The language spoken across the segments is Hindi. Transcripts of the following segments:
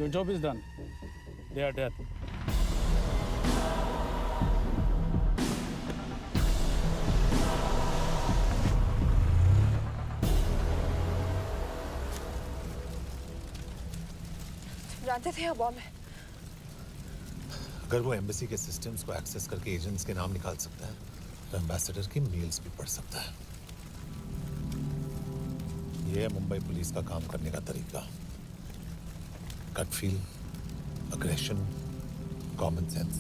Your job is done. They are dead. जानते थे यहाँ बॉम्ब है। अगर वो एम्बेसी के सिस्टम्स को एक्सेस करके एजेंट्स के नाम निकाल सकता है तो एम्बेसडर की मेल्स भी पढ़ सकता है। ये है मुंबई पुलिस का काम करने का तरीका। Gut feel, aggression, common sense.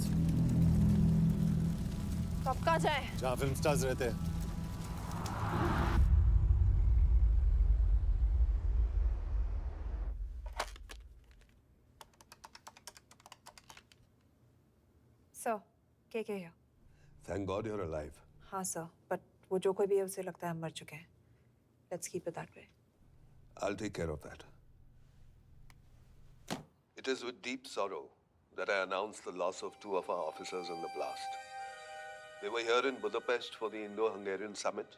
तो अब कहाँ जाएं? जहाँ फिल्म स्टार्स रहते हैं। सर, के here? Thank God you're alive. हाँ सर, but वो जो कोई भी है उसे लगता है हम मर चुके हैं। Let's keep it that way. I'll take care of that. It is with deep sorrow that I announce the loss of two of our officers in the blast. They were here in Budapest for the Indo-Hungarian summit,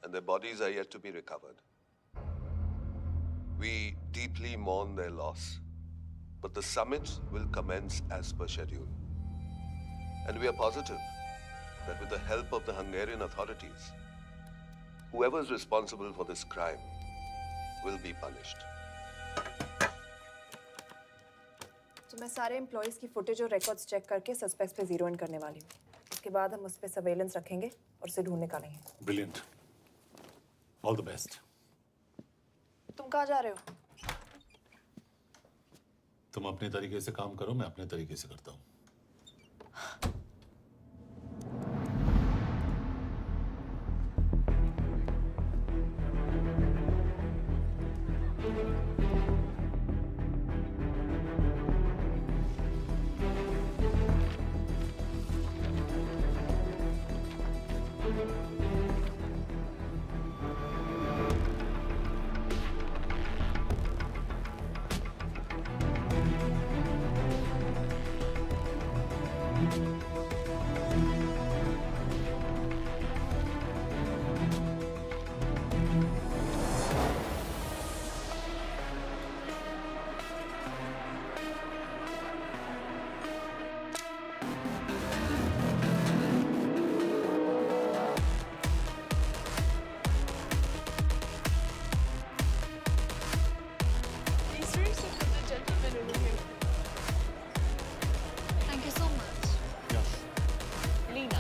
and their bodies are yet to be recovered. We deeply mourn their loss, but the summit will commence as per schedule. And we are positive that with the help of the Hungarian authorities, whoever is responsible for this crime will be punished. तो मैं सारे एम्प्लॉइज की फुटेज और रिकॉर्ड्स चेक करके सस्पेक्ट्स पे जीरो इन करने वाली हूँ। उसके बाद हम उस पे सर्वेलेंस रखेंगे और उसे ढूंढ निकालेंगे। ब्रिलियंट। All the best. तुम कहाँ जा रहे हो? तुम अपने तरीके से काम करो, मैं अपने तरीके से करता हूँ। Thank you so much. Lena.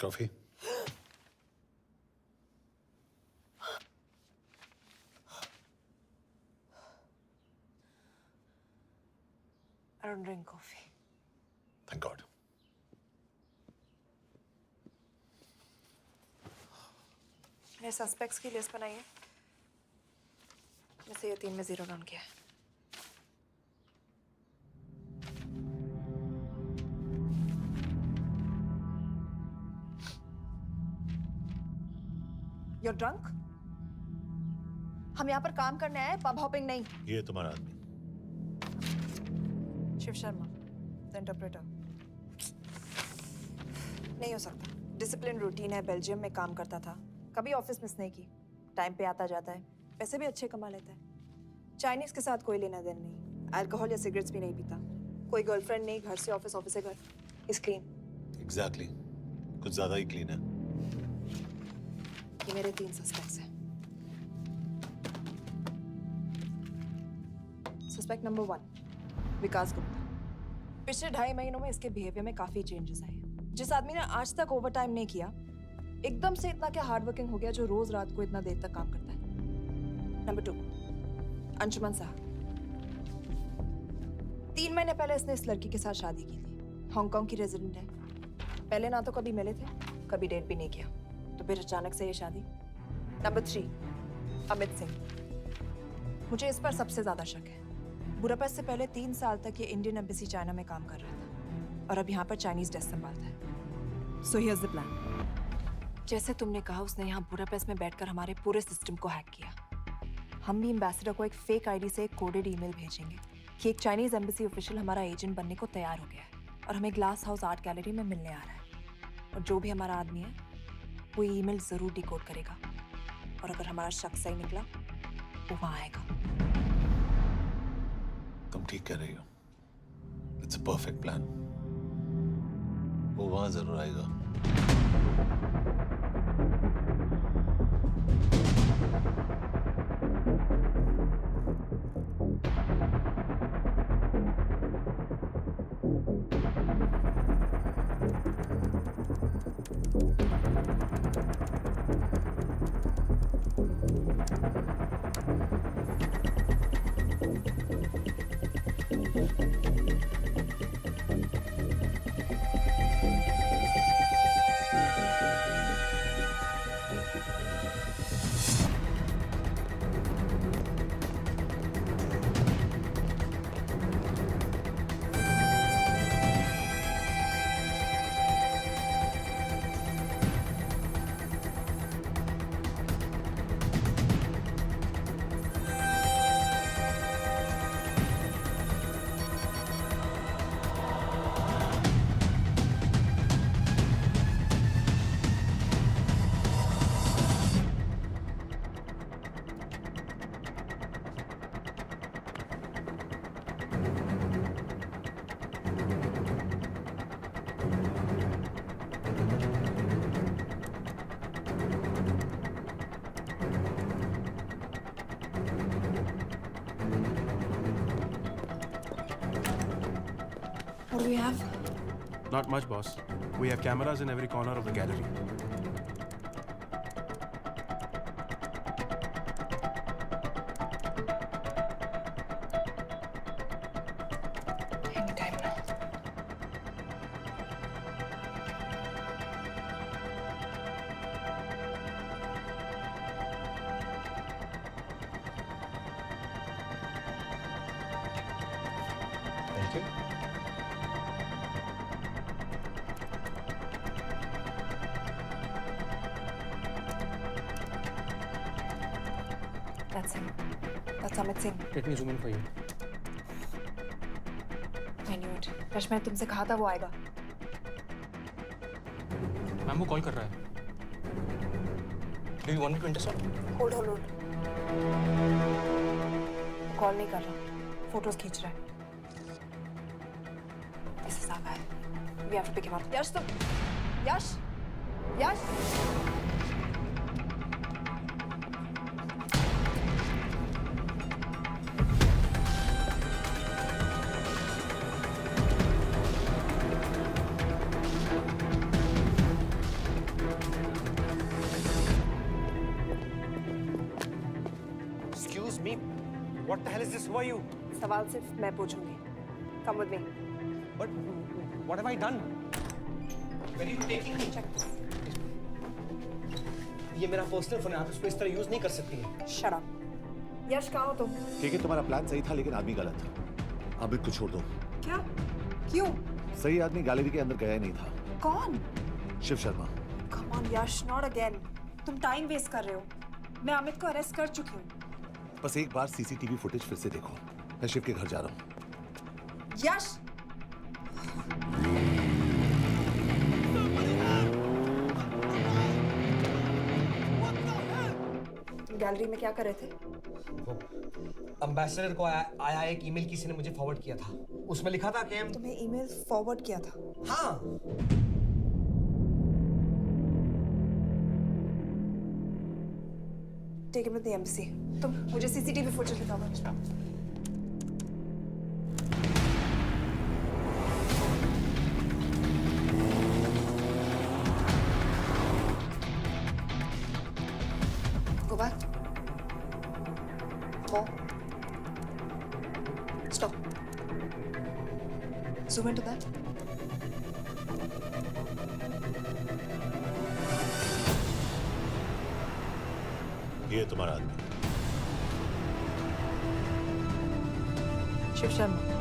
Coffee? I don't drink coffee. Thank God. मैंने सस्पेक्ट्स की लिस्ट बनाई है। मैं से ये 3 में जीरो डाउन किया है। You're drunk? हम यहाँ पर काम करने आए, पब हॉपिंग नहीं। ये तुम्हारा आदमी। Shiv Sharma, the interpreter. नहीं हो सकता। डिसिप्लिन रूटीन है, बेल्जियम में काम करता था, कभी ऑफिस मिस नहीं की, टाइम पे आता जाता है, पैसे भी अच्छे कमा लेता है। चाइनीज के साथ कोई लेना देना नहीं, अल्कोहल या सिगरेट्स भी नहीं पीता, कोई गर्लफ्रेंड नहीं, घर से ऑफिस, ऑफिस से घर। Is clean. एग्जैक्टली, कुछ ज्यादा ही क्लीन है। ये मेरे 3 सस्पेक्ट्स हैं। सस्पेक्ट नंबर 1, विकास गुप्ता। पिछले 2.5 महीनों में इसके बिहेवियर में काफी चेंजेस आए हैं। जिस आदमी ने आज तक ओवर टाइम नहीं किया, एकदम से इतना क्या हार्ड वर्किंग हो गया जो रोज रात को इतना देर तक काम करता है। नंबर 2, अंशुमन साहा। 3 महीने पहले इसने इस लड़की के साथ शादी की थी। हांगकांग की रेजिडेंट है। पहले ना तो कभी मिले थे, कभी डेट भी नहीं किया, तो फिर अचानक से ये शादी। नंबर 3, अमित सिंह। मुझे इस पर सबसे ज्यादा शक है। बुडापेस्ट से पहले 3 साल तक ये इंडियन एम्बेसी चाइना में काम कर रहा था और अब यहाँ पर चाइनीज डेस्क संभालता है। So here's the plan. जैसे तुमने कहा, उसने यहाँ बुडापेस्ट में बैठकर हमारे पूरे सिस्टम को हैक किया। हम भी एम्बेसडर को एक फेक आईडी से एक कोडेड ईमेल भेजेंगे कि एक चाइनीज एम्बेसी ऑफिशियल हमारा एजेंट बनने को तैयार हो गया है और हमें ग्लास हाउस आर्ट गैलरी में मिलने आ रहा है। और जो भी हमारा आदमी है वो ईमेल जरूर डिकोड करेगा और अगर हमारा शक सही निकला वो वहां आएगा। तुम ठीक कह रही हो। It's a perfect plan. वो वहां जरूर आएगा। What do we have? Not much, boss. We have cameras in every corner of the gallery. Anytime now. Thank you. That's him. That's Amit Singh. Let me zoom in for you. I knew it. Rush, मैंने तुमसे कहा था वो आएगा। मैम वो कॉल कर रहा है. Do you want me to intercept? Hold hold hold. Call नहीं कर रहा, फोटोज खींच रहा है। This is our guy. We have to pick him up. यश तुम, यश, यश। Excuse me, what the hell is this? Who are you? सवाल सिर्फ मैं पूछूंगी। Come with me. But what have I done? Where are you taking me? Check this. ये मेरा पर्सनल फोन है, आप इसको इस तरह यूज नहीं कर सकती हैं। Shut up. यश कहाँ हो तुम? ठीक है, तुम्हारा प्लान सही था लेकिन आदमी गलत था। अमित को छोड़ दो। क्या? क्यों? सही आदमी गैलरी के अंदर गया ही नहीं था। कौन? Shiv Sharma. Come on Yash, not again. तुम टाइम वेस्ट कर रहे हो। मैं अमित को अरेस्ट कर चुकी हूँ। बस एक बार सीसीटीवी फुटेज फिर से देखो। मैं शिव के घर जा रहा हूँ। यश! तुम गैलरी में क्या कर रहे थे? एम्बेसडर को आया एक ईमेल किसी ने मुझे फॉरवर्ड किया था। उसमें लिखा था कि हम तुम्हें ईमेल फॉरवर्ड किया था? हाँ। Take him to the embassy. तुम मुझे सीसीटीवी फुटेज दिखाओ। Go back. More. Stop. zoom into that? ये तुम्हारा आदमी। शिव शर्मा।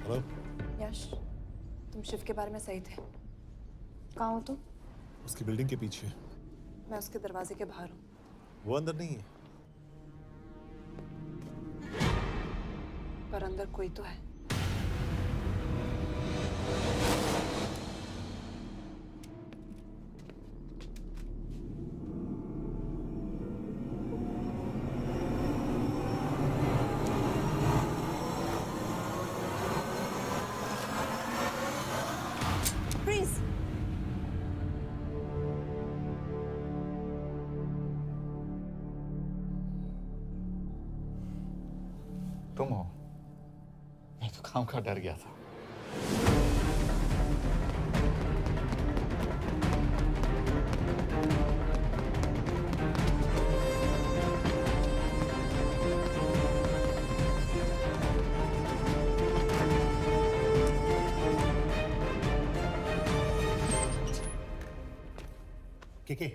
हेलो। यश, तुम शिव के बारे में सही थे। कहाँ हो तुम? उसकी बिल्डिंग के पीछे। मैं उसके दरवाजे के बाहर हूँ। वो अंदर नहीं है। पर अंदर कोई तो है। Freeze! तुम हो? मैं तो काम का डर गया था। के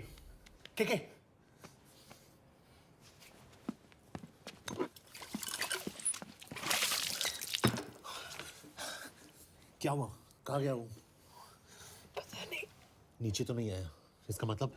क्या हुआ? कहाँ गया वो? पता नहीं। नीचे तो नहीं आया, इसका मतलब?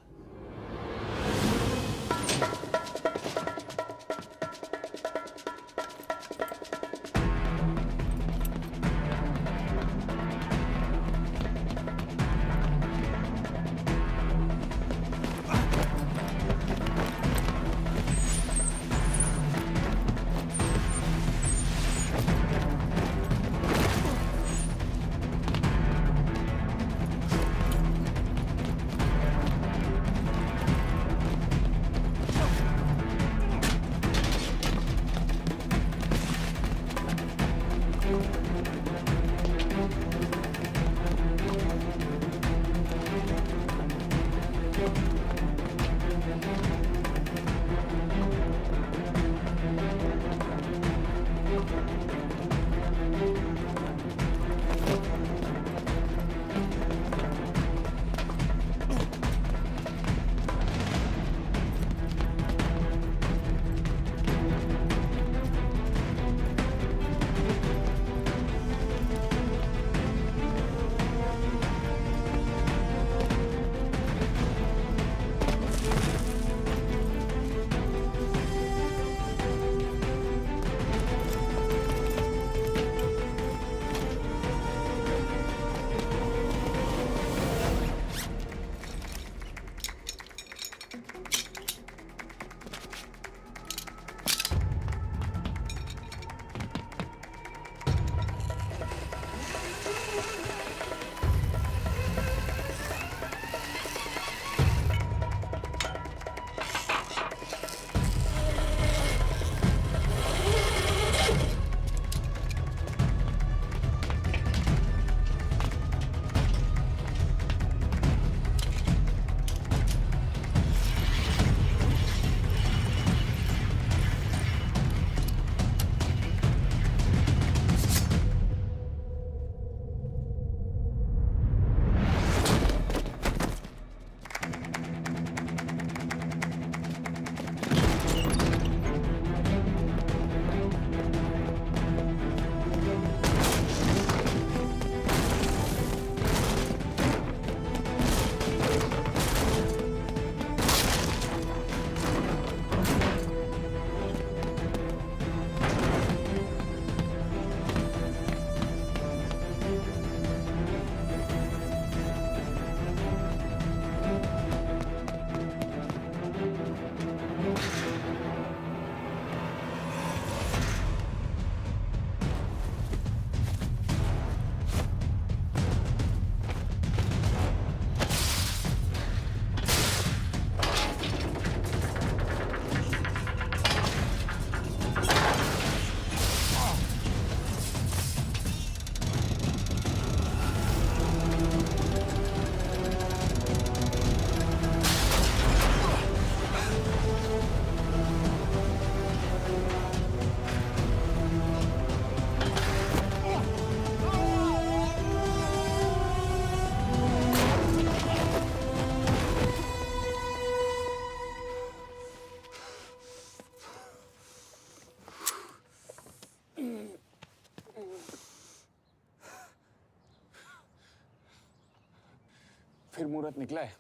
फिर मुहूर्त निकला है।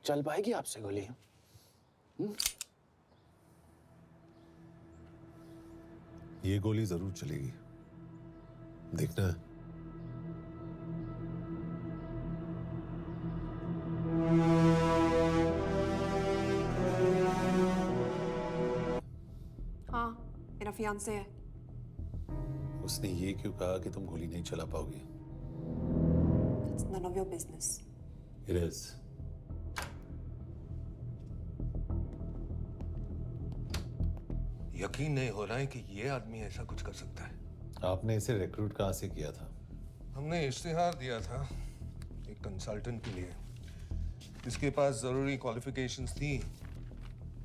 चल पाएगी आपसे गोली? ये गोली जरूर चलेगी, देखना है। हाँ, मेरा फियांसे है। उसने ये क्यों कहा कि तुम गोली नहीं चला पाओगी? It's none of your business. It is. यकीन नहीं हो रहा है कि ये आदमी ऐसा कुछ कर सकता है। आपने इसे रिक्रूट कहाँ से किया था? हमने इश्तिहार दिया था एक कंसल्टेंट के लिए। इसके पास जरूरी क्वालिफिकेशंस थी।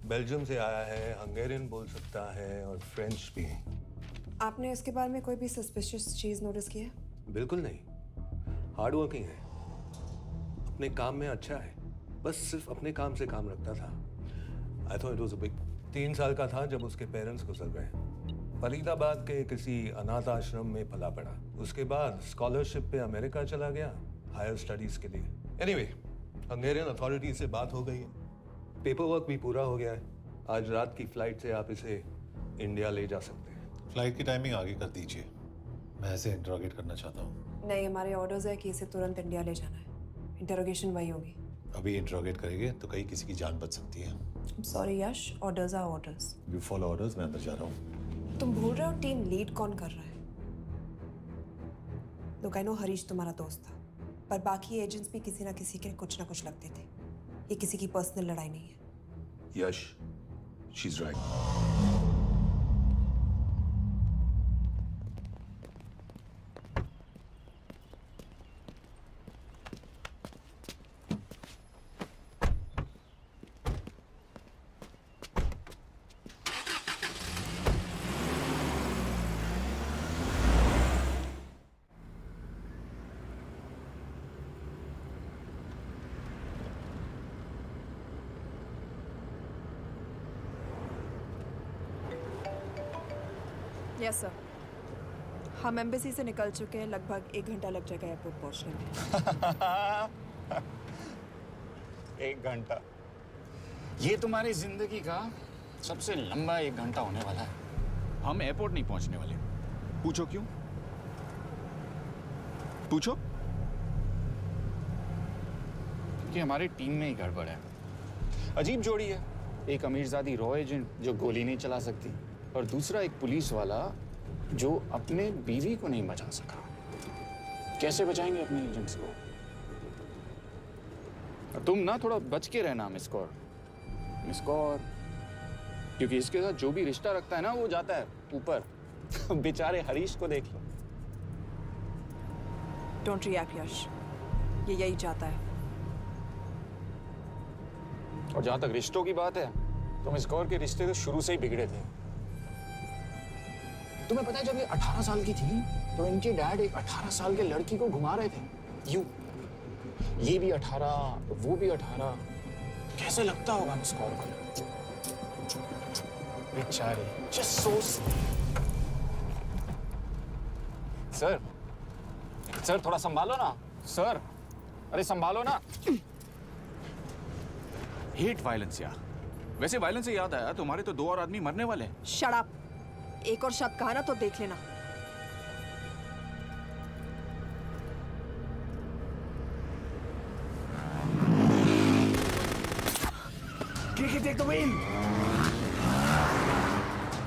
बेल्जियम से आया है, हंगेरियन बोल सकता है और फ्रेंच भी। आपने इसके बारे में कोई भी सस्पिशियस चीज नोटिस की है? बिल्कुल नहीं, हार्ड वर्किंग है, अपने काम में अच्छा है, बस सिर्फ अपने काम से काम रखता था। I thought it was a big. 3 साल का था जब उसके पेरेंट्स गुजर गए। फरीदाबाद के किसी अनाथ आश्रम में पला पड़ा। उसके बाद स्कॉलरशिप पे अमेरिका चला गया हायर स्टडीज के लिए। एनीवे, हंगेरियन अथॉरिटी से बात हो गई है, पेपर वर्क भी पूरा हो गया है। आज रात की फ्लाइट से आप इसे इंडिया ले जा सकते हैं। फ्लाइट की टाइमिंग आगे कर दीजिए, मैं इसे इंटरोगेट करना चाहता हूँ। नहीं, हमारे ऑर्डर्स है कि इसे तुरंत इंडिया ले जाना है। इंटरोगेशन वही होगी। अभी इंटरोगेट करेंगे तो कहीं किसी की जान बच सकती है। Sorry Yash, orders are orders. You follow orders, मैं अंदर जा रहा हूँ। तुम भूल रहे हो टीम लीड कौन कर रहा है? लोग आई नो हरीश तुम्हारा दोस्त था, पर बाकी एजेंट्स भी किसी ना किसी के कुछ ना कुछ लगते थे। ये किसी की पर्सनल लड़ाई नहीं है। Yash, she is right. Yes sir, हम एम्बेसी से निकल चुके हैं। लगभग 1 घंटा लग जाएगा एयरपोर्ट पहुंचने में। 1 घंटा? ये तुम्हारी जिंदगी का सबसे लंबा 1 घंटा होने वाला है। हम एयरपोर्ट नहीं पहुंचने वाले। पूछो क्यों? पूछो। क्योंकि हमारी टीम में ही गड़बड़ है। अजीब जोड़ी है, एक अमीरजादी रॉ एजेंट जो गोली नहीं चला सकती, और दूसरा एक पुलिस वाला जो अपने बीवी को नहीं बचा सका। कैसे बचाएंगे अपने एजेंट्स को? और तुम ना थोड़ा बच के रहना मिस कौर। मिस कौर, क्योंकि इसके साथ जो भी रिश्ता रखता है ना वो जाता है ऊपर। बेचारे हरीश को देख लो। डोंट रिएक्ट यश, ये यही चाहता है। और जहां तक रिश्तों की बात है तो मिस कौर के रिश्ते तो शुरू से ही बिगड़े थे। तुम्हें पता है जब ये 18 साल की थी तो इनके डैड एक 18 साल के लड़की को घुमा रहे थे यूं। ये भी 18, वो भी 18। कैसे लगता होगा मिस कौर को? बेचारे, जस्ट सो। सर थोड़ा संभालो ना सर। अरे संभालो ना। हेट वायलेंस यार। वैसे वायलेंस से याद आया, तुम्हारे तो 2 और आदमी मरने वाले हैं। Shut up. एक और शब्द कहा ना तो देख लेना।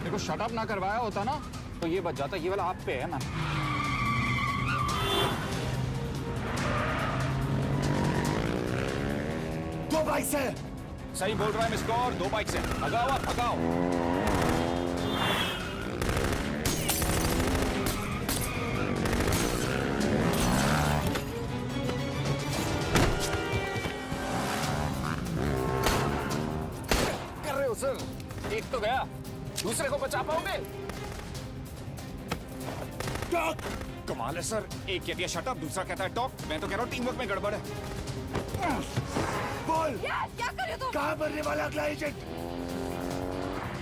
देखो शट अप ना करवाया होता ना तो ये बच जाता। ये वाला आप पे है मैम। दो बाइक से। सही बोल रहा है मिस कौर, 2 बाइक से। भगाओ आप, भगाओ। सर, एक तो गया, दूसरे को बचा पाओगे? टॉक। कमाल है सर, एक कहती है शट अप, दूसरा कहता है टॉक। मैं तो कह रहा हूँ टीम वर्क में गड़बड़ है। बोल, क्या कर रहे हो तुम? कहाँ मरने वाला अगला एजेंट?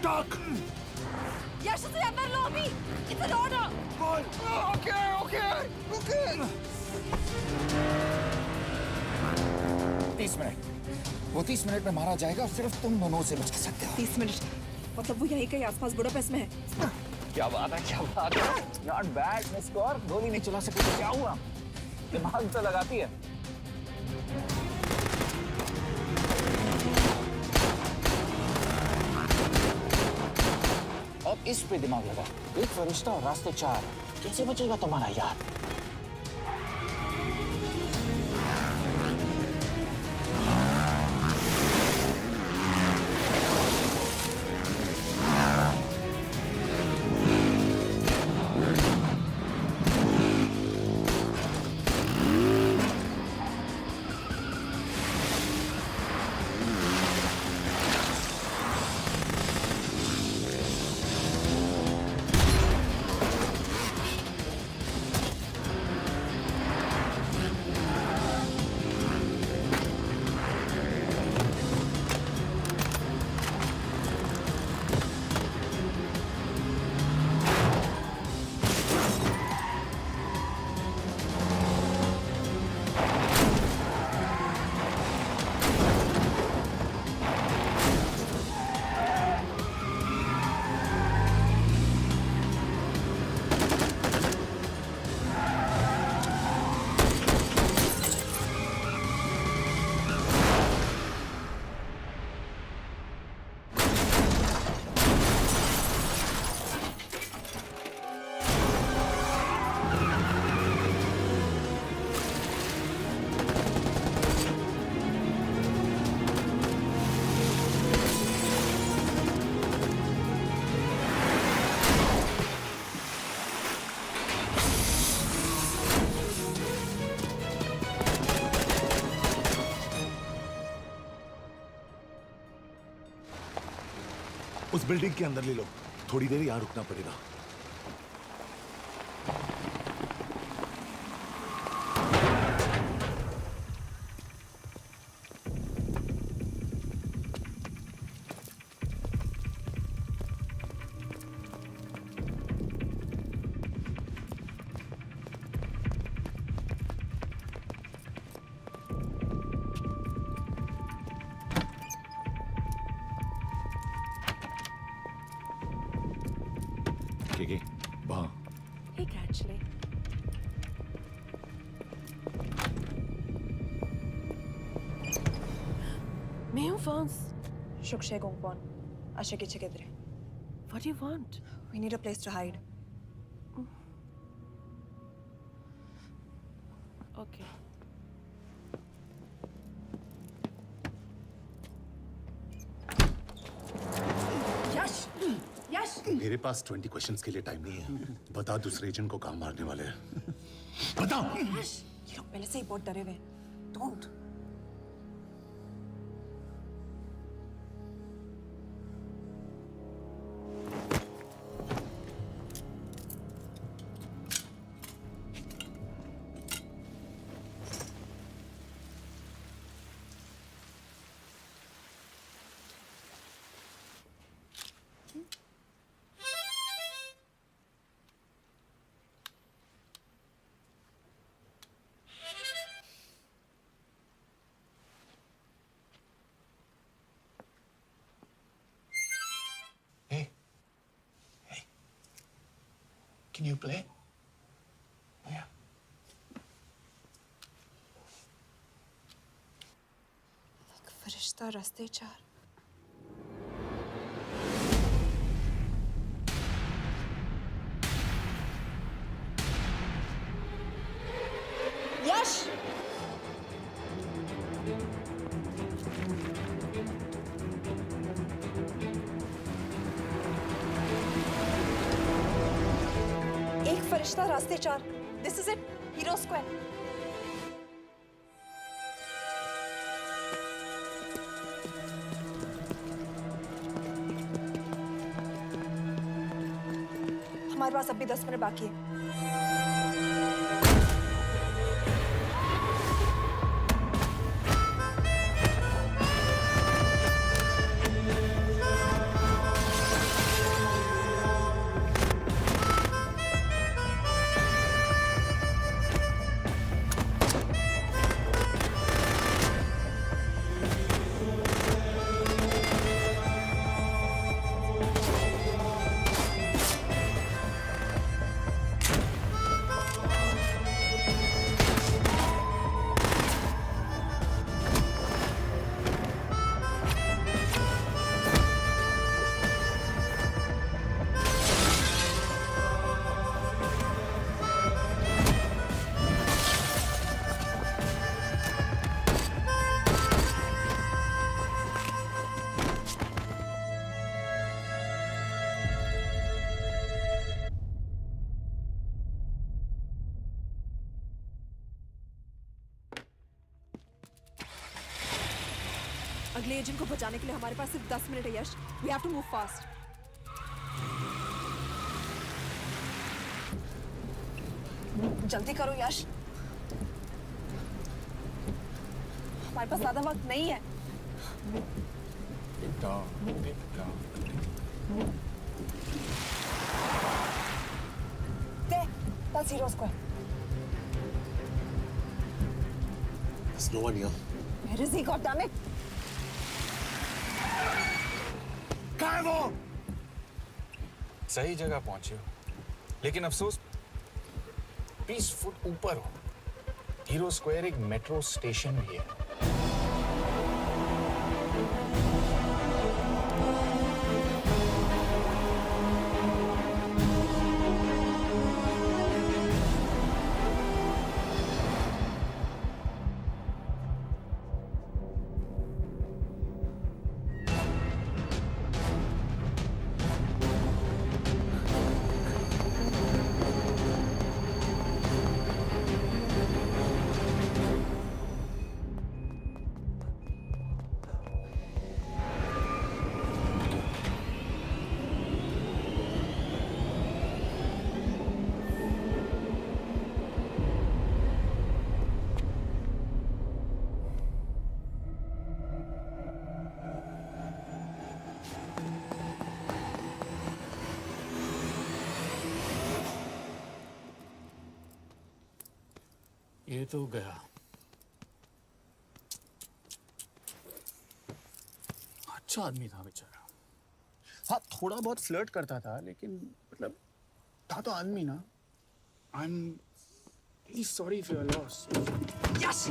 टॉक। यश से अंदर लो अभी। It's an order. बोल। ओके। 30 मिनट। वो 30 मिनट में मारा जाएगा, सिर्फ तुम दोनों से बच सकते हो। 30 मिनट मतलब वो यहीं कहीं आसपास बुडापेस्ट में है। क्या बात है, क्या बात है। नॉट बैड मिस कौर, गोली नहीं चला सकते तो क्या हुआ, दिमाग तो लगाती है। अब इस पे दिमाग लगा। एक फरिश्ता और रास्ते 4, कैसे बचेगा तुम्हारा यार। उस बिल्डिंग के अंदर ले लो, थोड़ी देर यहाँ रुकना पड़ेगा। वहाँ ठीक है एक्चुअली। मैं हूँ फ्रांस। शुक्शे गोंगपॉन आशा की चिकेद्रे। What do you want? We need a place to hide. Okay. Yash Yash मेरे पास 20 क्वेश्चंस के लिए टाइम नहीं है। बता दूसरे एजेंट को कहाँ मारने वाले हैं। बता। यश ये लोग पहले से ही बहुत डरे हुए हैं। Don't. Can you play? Yeah. एक फरिश्ता रास्ते 4। यश एक फरिश्ता रास्ते 4। This is it, hero square. हमारे पास अभी 10 मिनट बाकी है। अगले एजेंट को बचाने के लिए हमारे पास सिर्फ 10 मिनट है यश. We have to move fast. जल्दी करो यश. हमारे पास ज्यादा वक्त नहीं है. That's Zero Square. There's no one here. Where is he? God damn it! कहाँ है वो? सही जगह पहुंचे हो, लेकिन अफसोस 20 फुट ऊपर हो. हीरो स्क्वायर एक मेट्रो स्टेशन भी है. ये तो गया. अच्छा आदमी था बेचारा. हाँ, थोड़ा बहुत फ्लर्ट करता था, लेकिन मतलब था तो आदमी ना. I am really sorry for your loss. Yash!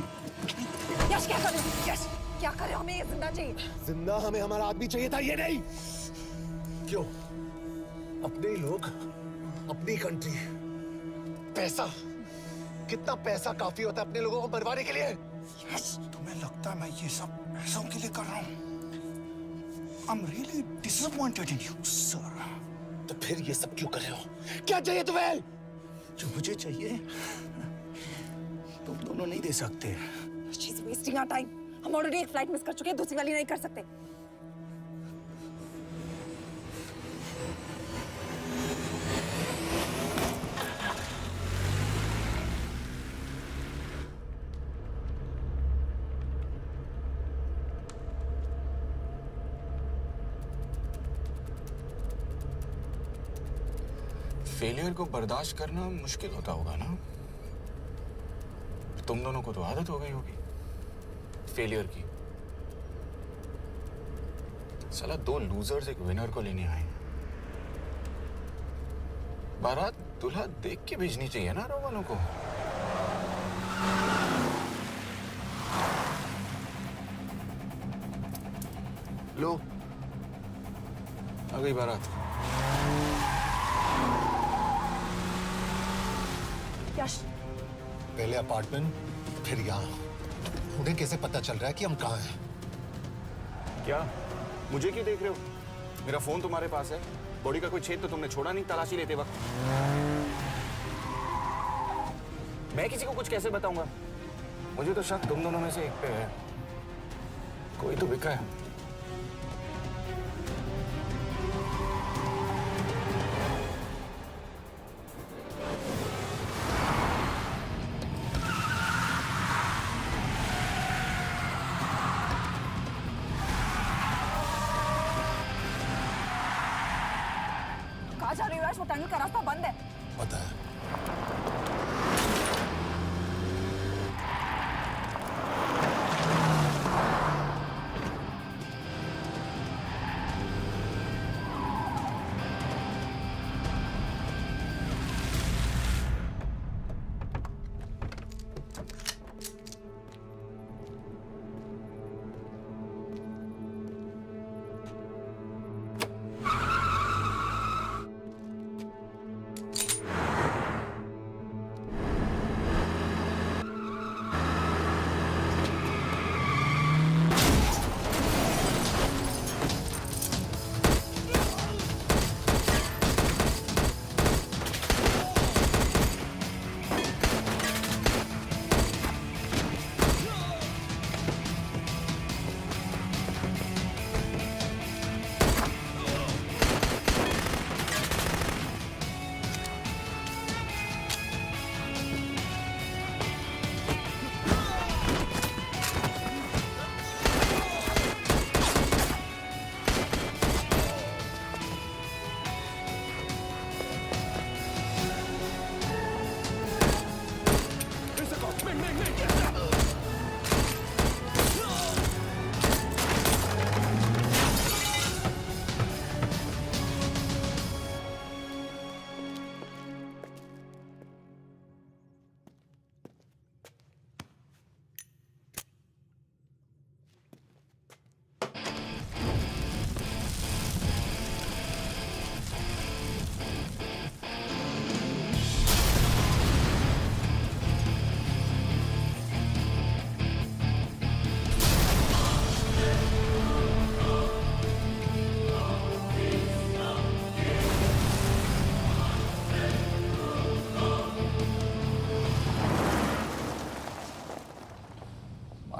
Yash क्या कर रहे हो? यश! क्या कर रहे हो? हमें ये जिंदा चाहिए. जिंदा हमें हमारा आदमी चाहिए था, ये नहीं. क्यों? अपने ही लोग, अपनी कंट्री. पैसा, कितना पैसा काफी होता है अपने लोगों को मरवाने के लिए? यस, तुम्हें लगता है मैं ये सब पैसों के लिए कर रहा हूँ? I'm really disappointed in you, sir. तो फिर ये सब क्यों कर रहे हो? क्या चाहिए तुम्हें? जो मुझे चाहिए, तुम दोनों नहीं दे सकते. She's wasting our time. हम ऑलरेडी एक फ्लाइट मिस कर चुके हैं, दूसरी वाली नहीं कर सकते. फेलियर को बर्दाश्त करना मुश्किल होता होगा ना? तुम दोनों को तो आदत हो गई होगी फेलियर की. साला 2 लूजर्स एक विनर को लेने आए. बारात दूल्हा देख के भेजनी चाहिए ना रो वालों को. लो, आ गई बारात. यश! पहले अपार्टमेंट, फिर यहाँ. उन्हें कैसे पता चल रहा है कि हम कहाँ हैं? क्या मुझे क्यों देख रहे हो? मेरा फोन तुम्हारे पास है. बॉडी का कोई छेद तो तुमने छोड़ा नहीं तलाशी लेते वक्त. मैं किसी को कुछ कैसे बताऊंगा? मुझे तो शक तुम दोनों में से एक पे है. कोई तो बिका है. कहाँ जा रही हो यश? वो टनल का रास्ता बंद है. पता है.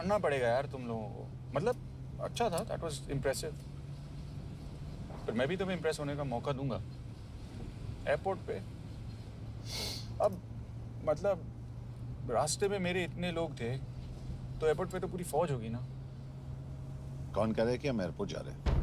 मानना पड़ेगा यार तुम लोगों को, मतलब अच्छा था, दैट वाज इम्प्रेसिव। पर मैं भी तुम्हें इम्प्रेस होने का मौका दूंगा एयरपोर्ट पे। अब मतलब रास्ते में मेरे इतने लोग थे, तो एयरपोर्ट पे तो पूरी फौज होगी ना। कौन कह रहा है कि हम एयरपोर्ट जा रहे हैं?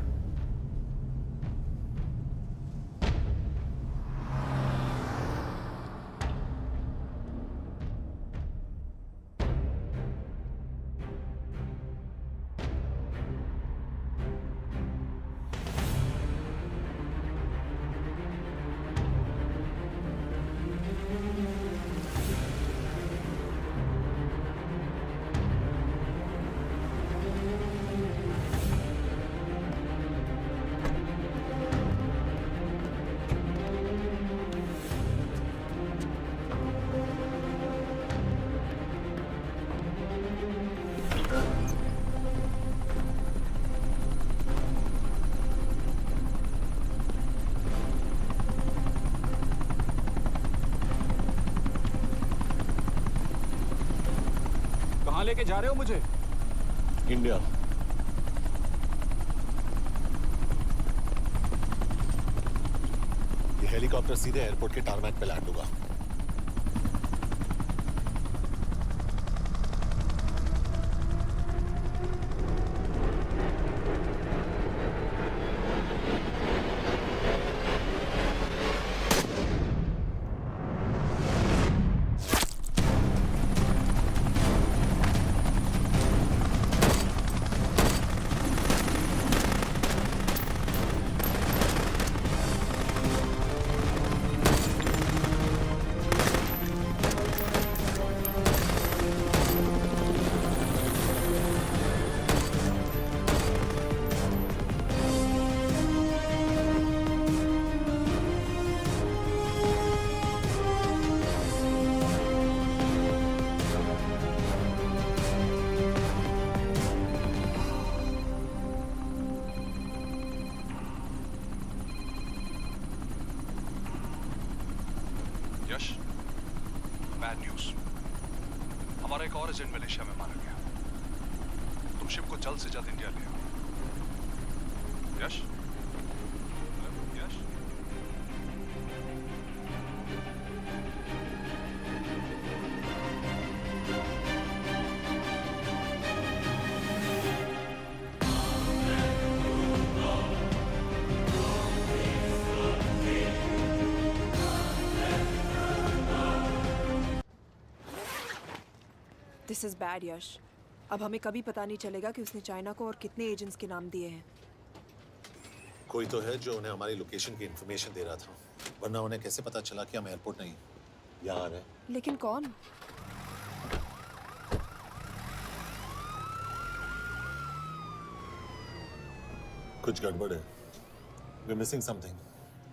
कहाँ लेके जा रहे हो मुझे? इंडिया। ये हेलीकॉप्टर सीधे एयरपोर्ट के टारमैक पे लैंड होगा। यश, बैड न्यूज। हमारा एक और एजेंट मलेशिया में मारा गया। तुम शिप को जल्द से जल्द इंडिया ले आओ। यश? यश? दिस इज बैड यश। अब हमें कभी पता नहीं चलेगा कि उसने चाइना को और कितने एजेंट्स के नाम दिए हैं। कोई तो है जो उन्हें हमारी लोकेशन की इंफॉर्मेशन दे रहा था, वरना उन्हें कैसे पता चला कि हम एयरपोर्ट नहीं यहाँ आ रहे हैं? लेकिन कौन? कुछ गड़बड़ है। We're missing something.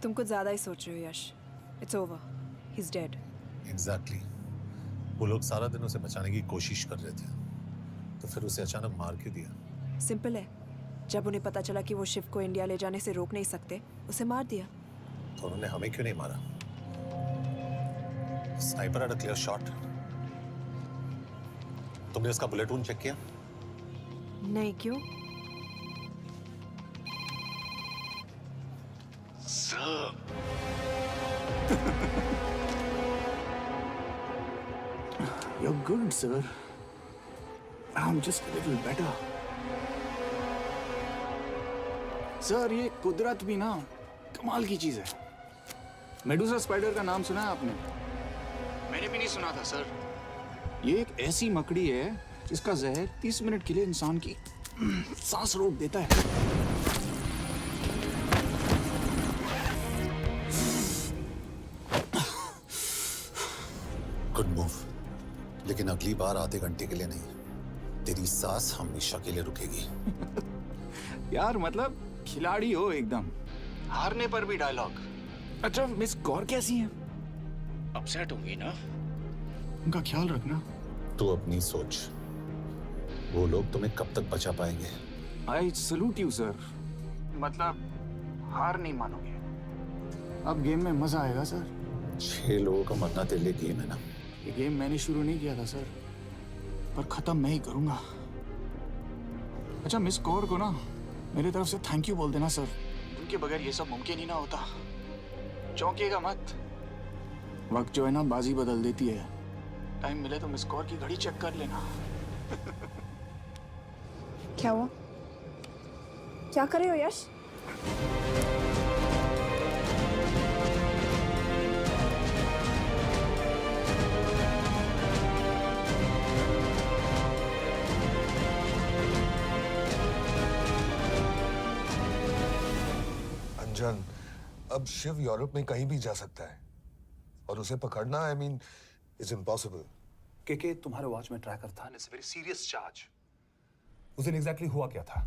तुम कुछ ज्यादा ही सोच रहे हो Yash. It's over, he is dead. Exactly. वो लोग सारा दिन उसे बचाने की कोशिश कर रहे थे, तो फिर उसे अचानक मार क्यों दिया? सिंपल है, जब उन्हें पता चला कि वो शिव को इंडिया ले जाने से रोक नहीं सकते, उसे मार दिया। तो उन्होंने हमें क्यों नहीं मारा? Sniper had a clear shot. तुमने उसका बुलेट वूंड चेक किया? नहीं, क्यों? You're good, sir. I'm just a little better. Sir, ये कुदरत भी ना कमाल की चीज है। मेडुसा स्पाइडर का नाम सुना है आपने? मैंने भी नहीं सुना था सर। ये एक ऐसी मकड़ी है जिसका जहर 30 मिनट के लिए इंसान की सांस रोक देता है। गुड मूव, लेकिन अगली बार आधे घंटे के लिए नहीं, तेरी सांस हमेशा के लिए रुकेगी। यार मतलब खिलाड़ी हो एकदम, हारने पर भी डायलॉग। अच्छा, मिस गौर कैसी हैं? अपसेट होंगी ना, उनका ख्याल रखना। तू अपनी सोच, वो लोग तुम्हें कब तक बचा पाएंगे? I salute you sir. मतलब हार नहीं मानोगे। अब गेम में मजा आएगा सर। 6 लोगों का मरना तेरे लिए गेम है ना? ये गेम मैंने शुरू नहीं किया था सर, पर खत्म मैं ही करूंगा। अच्छा, मिस कौर को ना मेरी तरफ से थैंक यू बोल देना सर। उनके बगैर ये सब मुमकिन ही ना होता। चौंकिएगा मत, वक्त जो है ना बाजी बदल देती है। टाइम मिले तो मिस कौर की घड़ी चेक कर लेना। क्या हुआ? क्या कर रहे हो यश? अंजन, अब शिव यूरोप में कहीं भी जा सकता है और उसे पकड़ना आई मीन इज इम्पॉसिबल। के तुम्हारे वॉच में ट्रैकर था, it's a very serious charge. उस दिन एग्जैक्टली हुआ क्या था?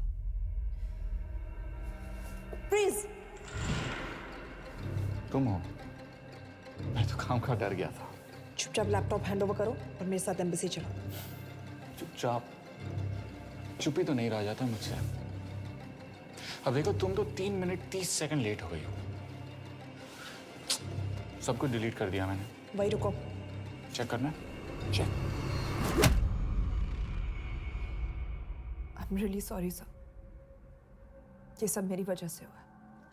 प्लीज। तुम हो? मैं तो काम का डर गया था। चुपचाप लैपटॉप हैंड ओवर करो और मेरे साथ एम्बेसी चलो। चुपचाप? चुप ही तो नहीं रहा जाता मुझसे। अब देखो, तुम तो 3 मिनट 30 सेकंड लेट हो गई हो। सब कुछ डिलीट कर दिया मैंने। वही रुको। चेक करना? Check. I am really sorry sir, ये सब मेरी वजह से हुआ।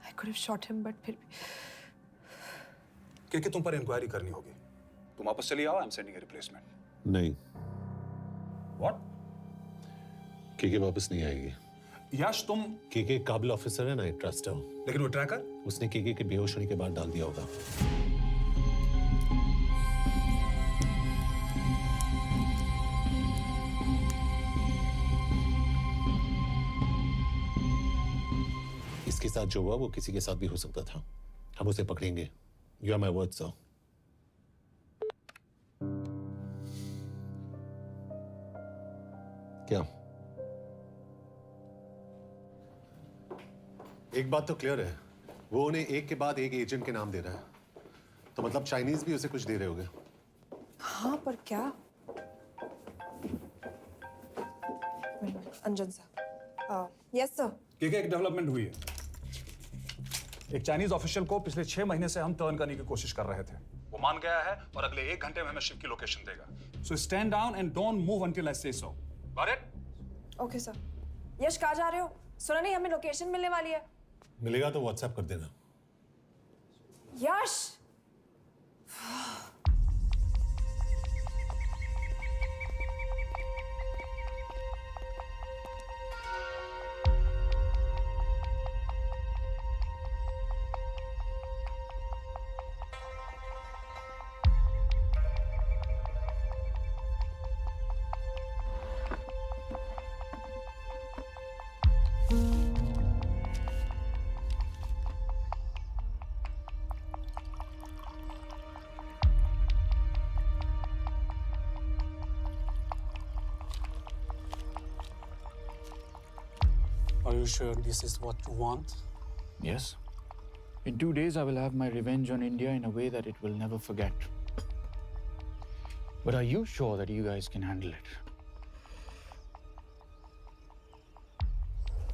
I could have shot him but फिर भी। के तुम पर इंक्वायरी करनी होगी। तुम वापस चली आओ, I am sending a replacement. नहीं, व्हाट? के वापस नहीं आएगी। यश तुम। के काबिल ऑफिसर है ना, आई ट्रस्ट है। लेकिन वो ट्रैकर? उसने के बेहोश होने के बाद डाल दिया होगा। इसके साथ जो हुआ वो किसी के साथ भी हो सकता था। हम उसे पकड़ेंगे। You are my word sir. क्या? एक बात तो क्लियर है, वो उन्हें एक के बाद एक एजेंट के नाम दे रहा है, तो मतलब चाइनीज भी उसे कुछ दे रहे होंगे। हाँ, पर क्या? अंजन सर। Yes sir. के एक डेवलपमेंट हुई है। एक चाइनीज ऑफिशियल को पिछले 6 महीने से हम टर्न करने की कोशिश कर रहे थे। वो मान गया है और अगले 1 घंटे में हमें शिप की लोकेशन देगा। So stand down and don't move until I say so. Got it? Okay sir. Yash, कहाँ जा रहे हो? सुना नहीं, हमें लोकेशन मिलने वाली है। मिलेगा तो व्हाट्सएप कर देना। यश! Are you sure this is what you want? Yes. In 2 days, I will have my revenge on India in a way that it will never forget. But are you sure that you guys can handle it?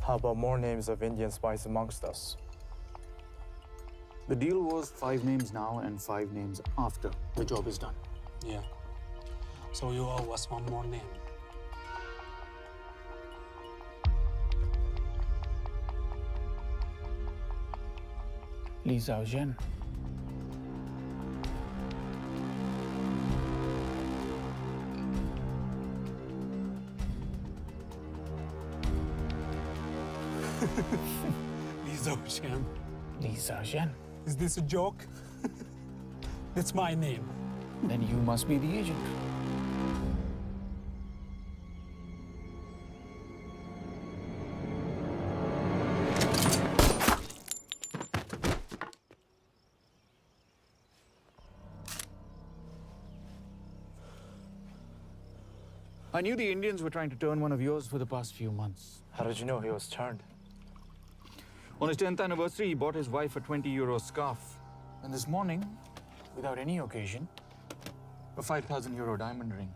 How about more names of Indian spies amongst us? The deal was 5 names now and 5 names after the job is done. Yeah. So you owe us one more name. Li Xiaozhen. Li Xiaozhen. Li Xiaozhen. Is this a joke? It's my name. Then you must be the agent. I knew the Indians were trying to turn one of yours for the past few months. How did you know he was turned? On his 10th anniversary, he bought his wife a 20-euro scarf. And this morning, without any occasion, a 5,000-euro diamond ring.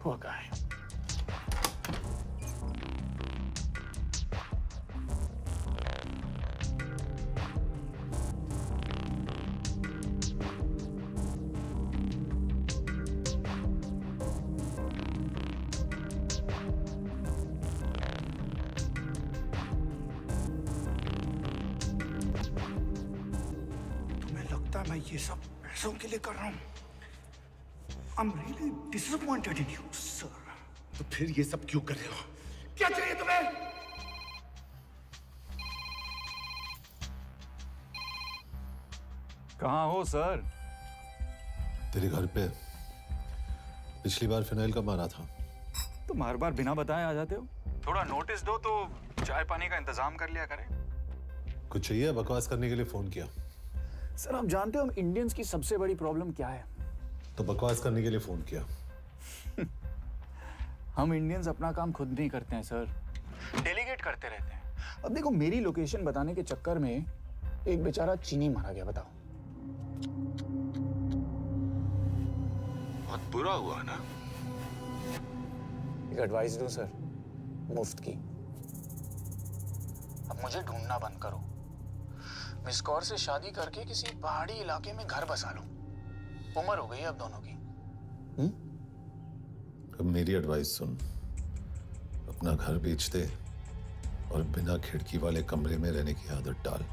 Poor guy. लगता है मैं ये सब पैसों के लिए कर रहा हूँ। I'm really disappointed in you, sir. तो फिर ये सब क्यों कर रहे हो? क्या चाहिए तुम्हें? कहाँ हो सर? तेरे घर पे पिछली बार फिनाइल कब मारा था? तो हर बार बिना बताए आ जाते हो। थोड़ा नोटिस दो तो चाय पानी का इंतजाम कर लिया करें। कुछ चाहिए? बकवास करने के लिए फोन किया। सर आप जानते हो हम इंडियंस की सबसे बड़ी प्रॉब्लम क्या है? तो बकवास करने के लिए फोन किया। हम इंडियंस अपना काम खुद नहीं करते हैं सर, डेलीगेट करते रहते हैं। अब देखो मेरी लोकेशन बताने के चक्कर में एक बेचारा चीनी मारा गया, बताओ। बहुत बुरा हुआ ना? एक एडवाइस दूं सर, मुफ्त की। अब मुझे ढूंढना बंद करो, मिस कौर से शादी करके किसी पहाड़ी इलाके में घर बसा लो। उम्र हो गई अब दोनों की। अब मेरी एडवाइस सुन, अपना घर बेच दे और बिना खिड़की वाले कमरे में रहने की आदत डाल।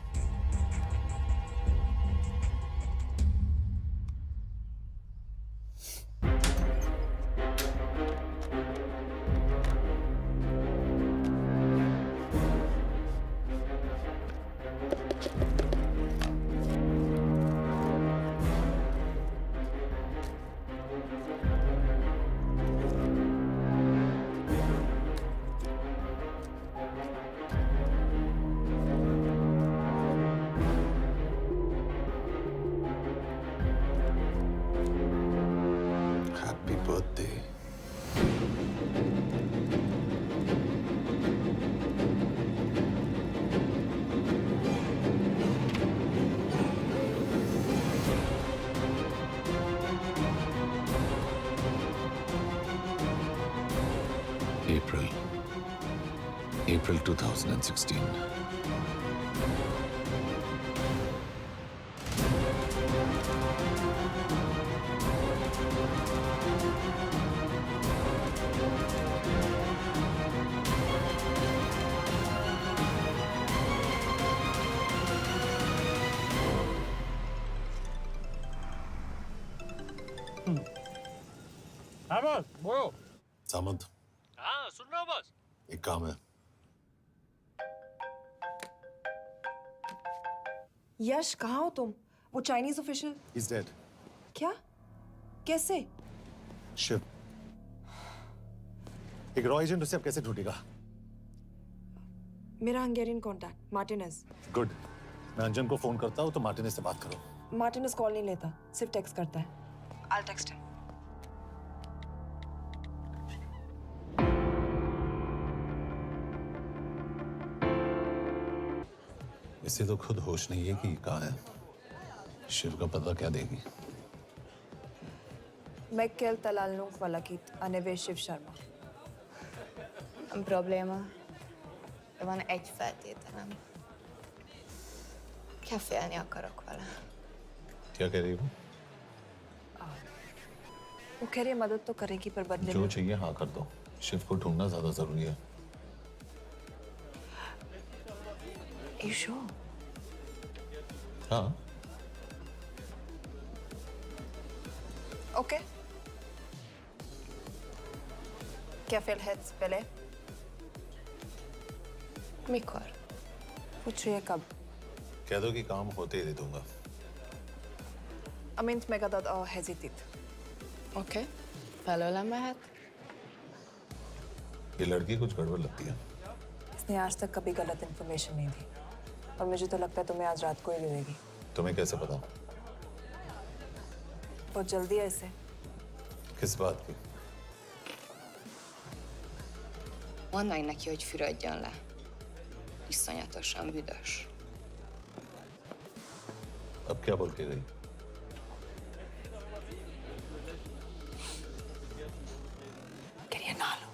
Happy birthday. April 2016. हाँ बॉस, बोलो। सामंत, हाँ सुन रहा हूँ बॉस। एक काम है। यश कहाँ हो तुम? वो चाइनीज ऑफिशियल। He's dead. क्या? कैसे? शिव, एक रॉ एजेंट उसे अब कैसे ढूंढेगा? मेरा हंगेरियन कॉन्टैक्ट मार्टिनेज। गुड, मैं अंजन को फोन करता हूँ तो मार्टिनेज से बात करो। मार्टिनेज कॉल नहीं लेता, सिर्फ टेक्स्ट करता है। I'll text him. इसे तो खुद होश नहीं है कि कहाँ है। शिव का पता क्या देगी? Mikael Talalnung valakit a neve Shiv Sharma. Nem probléma. De van egy feltételem. Kefélni akarok vele. क्या कह रही है वो? वो कह रही है मदद तो करेगी पर बदले जो में। चाहिए हाँ कर दो। शिव को ढूंढना ज्यादा जरूरी है। You sure? हाँ। Okay. Kefél heads pele? Mikor? पूछ रही है कब? कह दो कि काम होते ही दे दूंगा। Amint megadad a hezitit. Oké. Felőlem mehet? ये लड़की कुछ गड़बड़ लगती है। इसने आज तक कभी गलत इन्फॉर्मेशन नहीं दी और मुझे तो लगता है तुम्हें आज रात को ही देगी। तुम्हें कैसे पता? बहुत जल्दी है इसे। किस बात की? Mondd meg neki, hogy fürödjön le. Iszonyatosan büdös. अब क्या बोल के गई? करिए ना लो।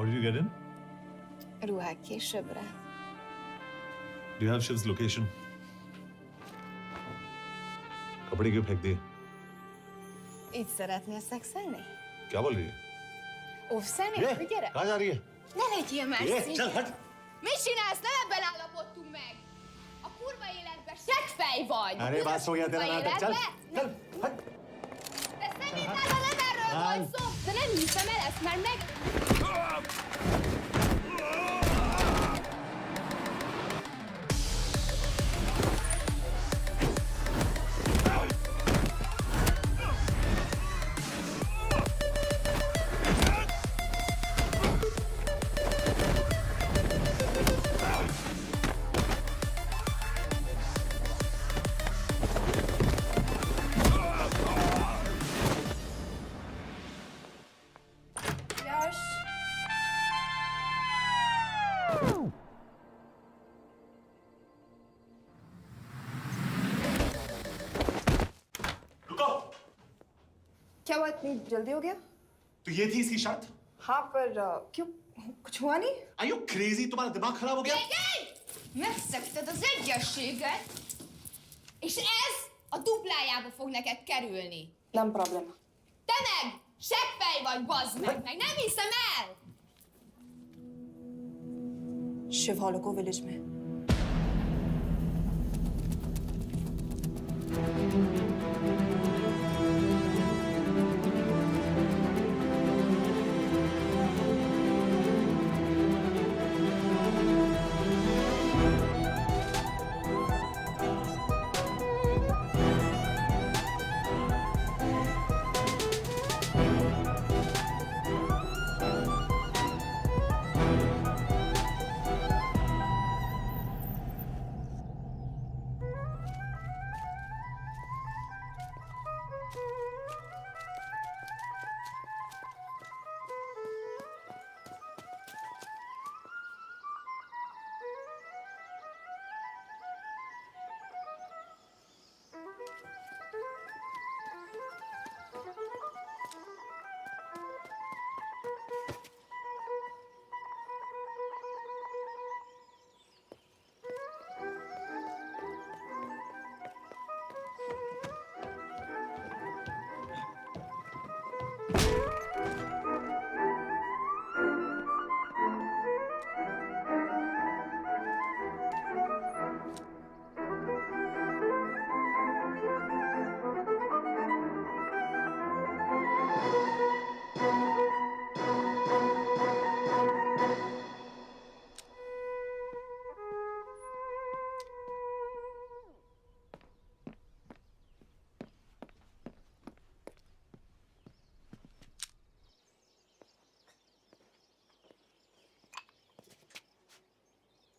How did you get in? Ruhák későbbre. Do you have Shiv's location? कपड़े क्यों फेंक दिए? Így szeretnél szexelni? क्या बोल रही है? Óvszerni? Gyere! कहाँ जा रही है? Ne legyél már szint! चल हट! Mit csinálsz? Nem ebben állapodtunk meg! A kurva életben seggfej vagy! अरे बात हो गया तेरा नाटक, चल! चल हट! De szerintem nem erről volt szó! De nem hiszem el ezt, mert meg... यश रुको! क्या हुआ, इतनी जल्दी हो गया? तो ये थी इसकी शर्त? हाँ, पर क्यों, कुछ हुआ नहीं? Are you crazy? तुम्हारा दिमाग खराब हो गया? Megszegted az egyességet, és ez a duplájába fog neked kerülni. Nem problema. Te meg seggfej vagy, bazd meg nem hiszem el! Shiv हॉलोको विलेज में।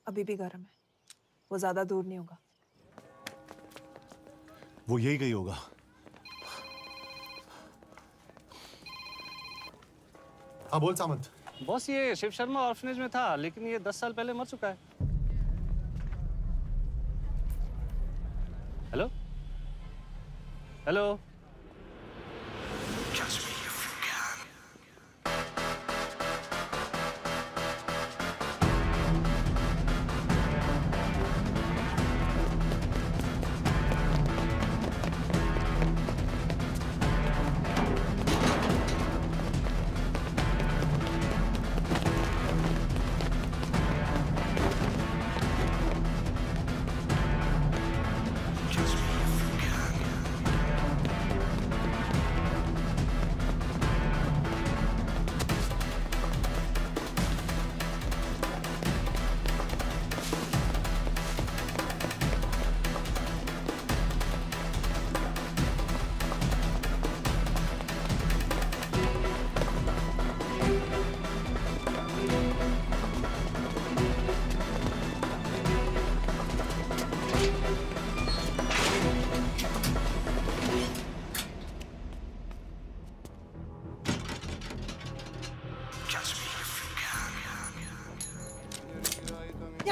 अभी भी गर्म है, वो ज्यादा दूर नहीं होगा। वो यही गई होगा। हाँ बोल सामंत। बॉस ये शिव शर्मा ऑर्फनेज में था, लेकिन ये 10 साल पहले मर चुका है। Hello hello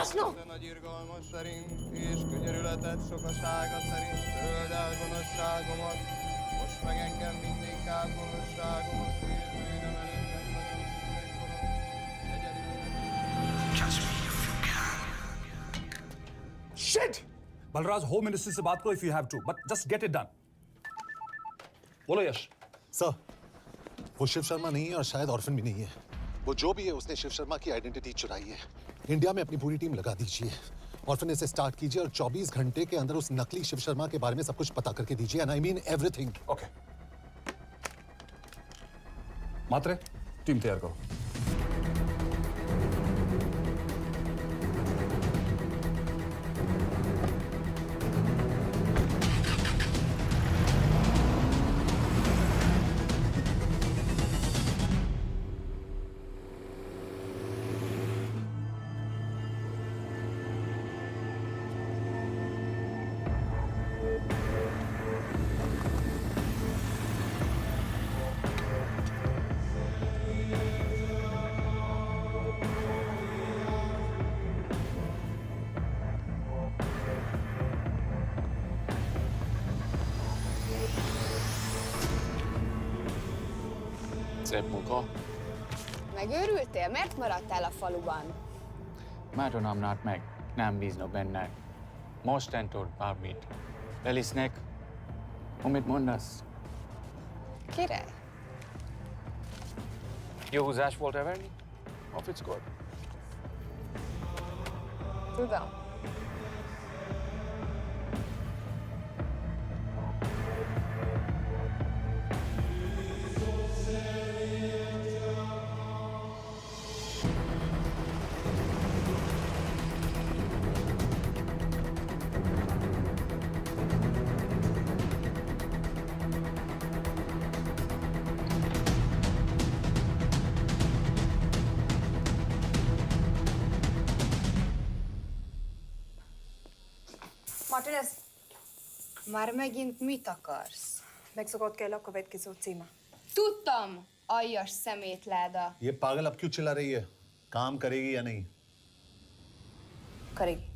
Jasno! Nagy irgalmas szerint és könyörületet sokasága szerint töröld el gonoszságomat, most meg engem mindinkább gonoszságomat, és bűnöm előttem nagyon Shit! Balraj, home ministry से बात करो if you have to, but just get it done. बोलो यश। सर, वो शिव शर्मा नहीं है और शायद ऑर्फन भी नहीं है। वो जो भी है उसने शिव शर्मा की आइडेंटिटी चुराई है। इंडिया में अपनी पूरी टीम लगा दीजिए। ऑर्फन से स्टार्ट कीजिए और 24 घंटे के अंदर उस नकली शिव शर्मा के बारे में सब कुछ पता करके दीजिए। And I mean everything. Okay. Matre, team तैयार करो। Szép munka. Megőrültél? Miért maradtál a faluban? Mátonám nát meg, nem bíznak benned. Mostantól bármit. Elisnek, amit mondasz. Király. Jó húzás volt Everni? Ofickod? Tudom. Martinez, Már megint mit akarsz? Mexikót kell a következő címa. Tudtam, aljas szemétláda. ये पागल अब क्यों चिल्ला रही है? काम करेगी या नहीं? करेगी।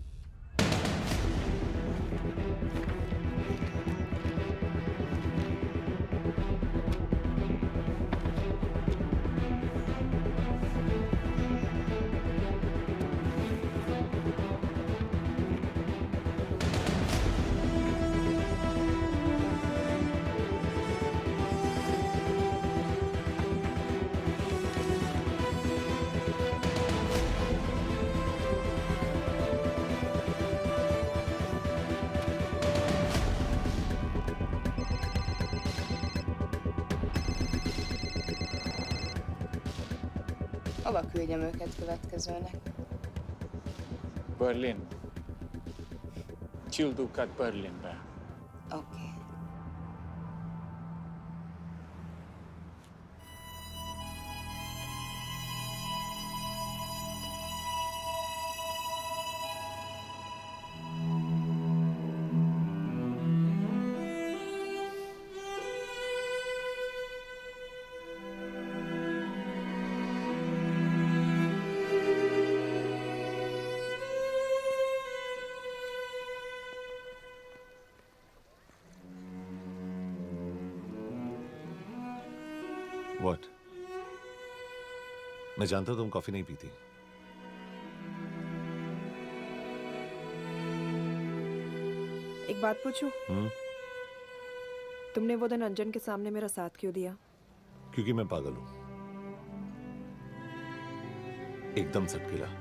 Hova küldjem őket következőnek? Berlin. Küldőket Berlinbe. Oké. What? मैं जानता हूं तुम कॉफी नहीं पीती। एक बात पूछूं? तुमने वो दिन अंजन के सामने मेरा साथ क्यों दिया? क्योंकि मैं पागल हूं, एकदम सटकिला। –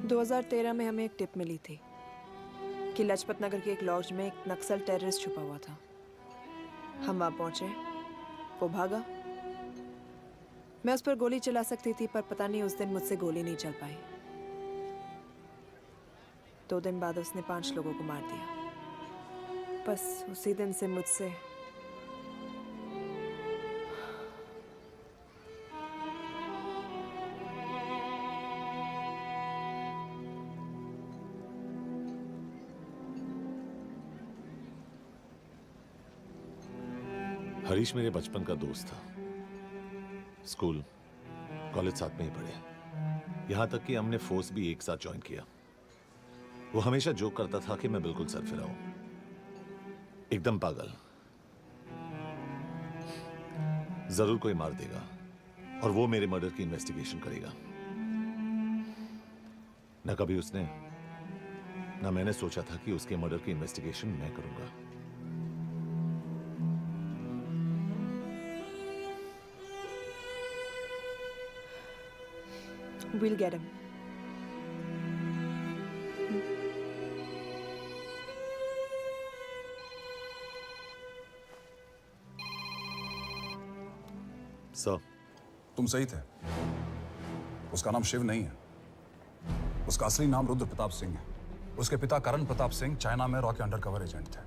2013 में हमें एक टिप मिली थी कि लाजपत नगर के एक लॉज में एक नक्सल टेररिस्ट छुपा हुआ था। हम वहां पहुंचे, वो भागा। मैं उस पर गोली चला सकती थी, पर पता नहीं उस दिन मुझसे गोली नहीं चल पाई। 2 दिन बाद उसने 5 लोगों को मार दिया। बस उसी दिन से मुझसे हरीश मेरे बचपन का दोस्त था। स्कूल, कॉलेज साथ में ही पढ़े। यहां तक कि हमने फोर्स भी एक साथ ज्वाइन किया। वो हमेशा जोक करता था कि मैं बिल्कुल सरफिरा हूं, एकदम पागल। जरूर कोई मार देगा और वो मेरे मर्डर की इन्वेस्टिगेशन करेगा। ना कभी उसने ना मैंने सोचा था कि उसके मर्डर की इन्वेस्टिगेशन मैं करूंगा। We'll get him. सर, तुम सही थे। उसका नाम शिव नहीं है, उसका असली नाम रुद्र प्रताप सिंह है। उसके पिता करण प्रताप सिंह चाइना में रॉ के अंडरकवर एजेंट थे।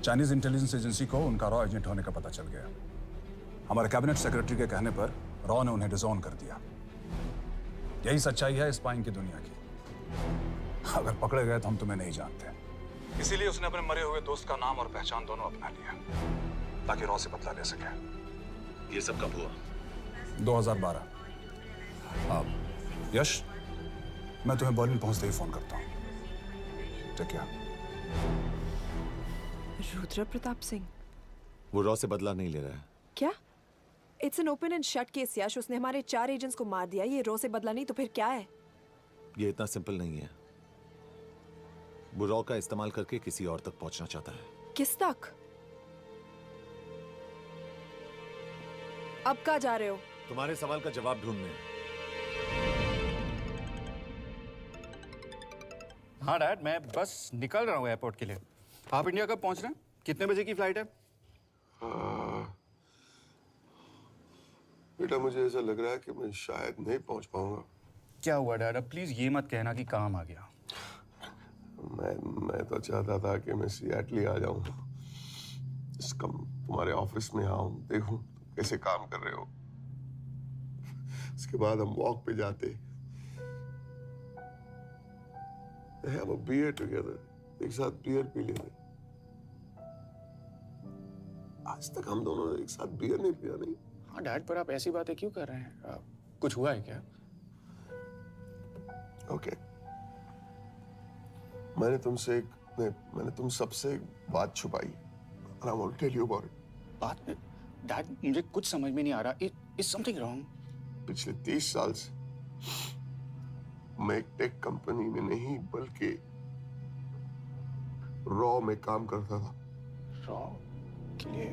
चाइनीज इंटेलिजेंस एजेंसी को उनका रॉ एजेंट होने का पता चल गया। हमारे कैबिनेट सेक्रेटरी के कहने पर रॉ ने उन्हें डिसऑन कर दिया। यही सच्चाई है स्पाइंग की दुनिया की। अगर पकड़े गए तो हम तुम्हें नहीं जानते, इसीलिए उसने अपने मरे हुए दोस्त का नाम और पहचान दोनों अपना लिया ताकि रॉ से बदला ले सके। ये सब कब हुआ? 2012। यश, मैं तुम्हें बर्लिन पहुंचते ही फोन करता हूँ। ठीक है। रुद्र प्रताप सिंह वो रॉ से बदला नहीं ले रहा है। क्या? It's an open and shut case Yash. उसने हमारे 4 एजेंट्स को मार दिया। ये रॉ से बदला नहीं तो फिर क्या है? ये इतना सिंपल नहीं है। वो रॉ का इस्तेमाल करके किसी और तक पहुंचना चाहता है। किस तक? अब कहाँ जा रहे हो? तुम्हारे सवाल का जवाब ढूंढने। हाँ डैड, मैं बस निकल रहा हूँ एयरपोर्ट के लिए। आप इंडिया कब पहुंच रहे हैं? कितने बजे की फ्लाइट है? बेटा, मुझे ऐसा लग रहा है कि मैं शायद नहीं पहुंच पाऊंगा। क्या हुआ डैड? अब प्लीज ये मत कहना कि काम आ गया। मैं तो चाहता था कि मैं सिएटल ही आ जाऊं, तुम्हारे ऑफिस में आऊं, देखूं कैसे काम कर रहे हो। उसके बाद हम वॉक पे जाते, have a beer together, एक साथ बियर पी लेते। आज तक हम दोनों ने एक साथ बियर नहीं पिया। नहीं। हाँ डैड, पर आप ऐसी बातें क्यों कर रहे हैं? कुछ हुआ है क्या? ओके। मैंने तुम सबसे एक बात छुपाई। And I want to tell you about it. बात? डैड, मुझे कुछ समझ में नहीं आ रहा। Is something wrong? पिछले 30 साल से मैं एक टेक कंपनी में नहीं बल्कि रॉ में काम करता था। रॉ के लिए?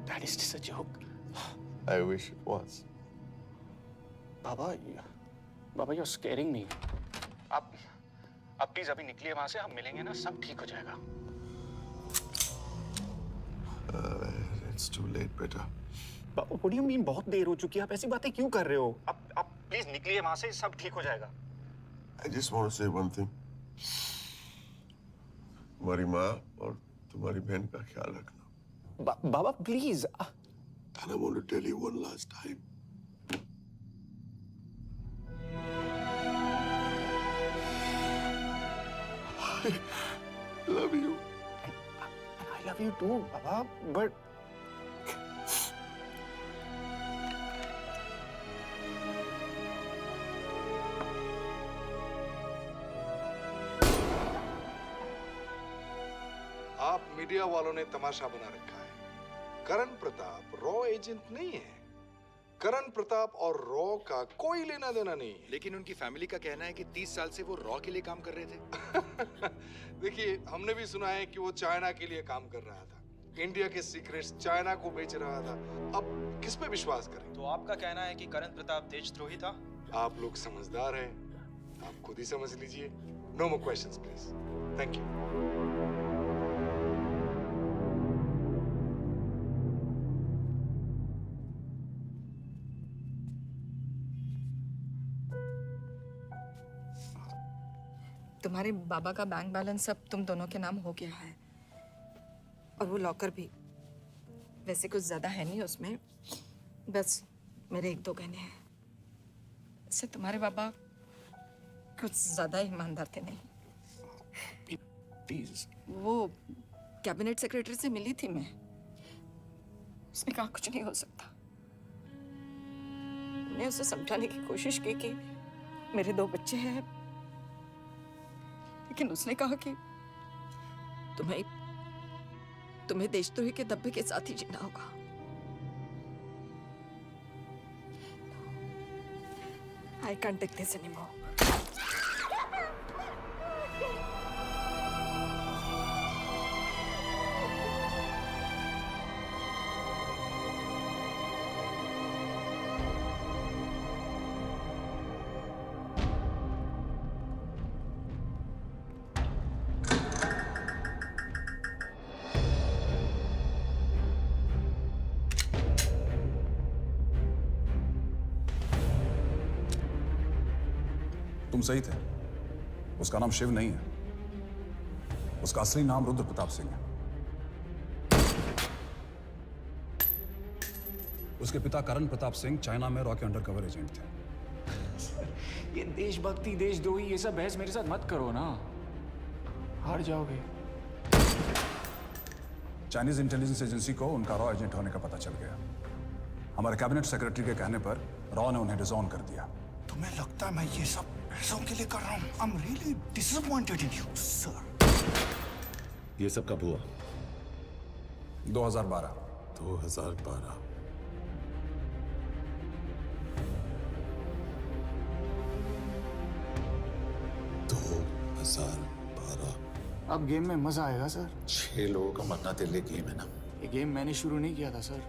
Dad, is this a joke? I wish it was. Baba, you're scaring me. आप प्लीज अभी निकलिए वहां से, हम मिलेंगे ना, सब ठीक हो जाएगा। It's too late, बेटा। What do you mean बहुत देर हो चुकी है? आप ऐसी बातें क्यों कर रहे हो? आप प्लीज निकलिए वहां से, सब ठीक हो जाएगा। I just want to say one thing. तुम्हारी माँ और तुम्हारी बहन का ख्याल रखना। बाबा please. And I want to tell you one last time. I love you. I love you too, Baba, but आप मीडिया वालों ने तमाशा बना रखा है। करण प्रताप रॉ एजेंट नहीं है। करण प्रताप और रॉ का कोई लेना देना नहीं है। लेकिन उनकी फैमिली का कहना है कि 30 साल से वो रॉ के लिए काम कर रहे थे। देखिए, हमने भी सुना है कि वो चाइना के लिए काम कर रहा था, इंडिया के सीक्रेट्स चाइना को बेच रहा था। अब किस पे विश्वास करें? तो आपका कहना है कि करण प्रताप देशद्रोही था? आप लोग समझदार हैं, आप खुद ही समझ लीजिए। No more questions please. Thank you. तुम्हारे बाबा का बैंक बैलेंस अब तुम दोनों के नाम हो गया है, और वो लॉकर भी। वैसे कुछ ज्यादा है नहीं उसमें, बस मेरे 1-2 गहने हैं। इससे तुम्हारे बाबा कुछ ज्यादा ईमानदार थे नहीं। प्लीज। वो कैबिनेट सेक्रेटरी से मिली थी मैं, उसने कहा कुछ नहीं हो सकता। मैंने उसे समझाने की कोशिश की कि मेरे 2 बच्चे हैं, तुम्हें देशद्रोही के धब्बे के साथ ही जीना होगा। I can't take this anymore. तुम सही थे। उसका नाम शिव नहीं है, उसका असली नाम रुद्र प्रताप सिंह है। उसके पिता करण प्रताप सिंह चाइना में रॉ के अंडरकवर एजेंट थे। ये देशभक्ति देशद्रोही ये सब बहस मेरे साथ मत करो ना, हार जाओगे। चाइनीज इंटेलिजेंस एजेंसी को उनका रॉ एजेंट होने का पता चल गया। हमारे कैबिनेट सेक्रेटरी के कहने पर रॉ ने उन्हें डिसऑन कर दिया। तुम्हें लगता है मैं ये सब पैसों के लिए कर रहा हूँ? I'm really disappointed in you, sir. ये सब कब हुआ? 2012। 2012। अब गेम में मजा आएगा सर। 6 लोगों का मरना तेरे लिए गेम है ना? ये गेम मैंने शुरू नहीं किया था सर।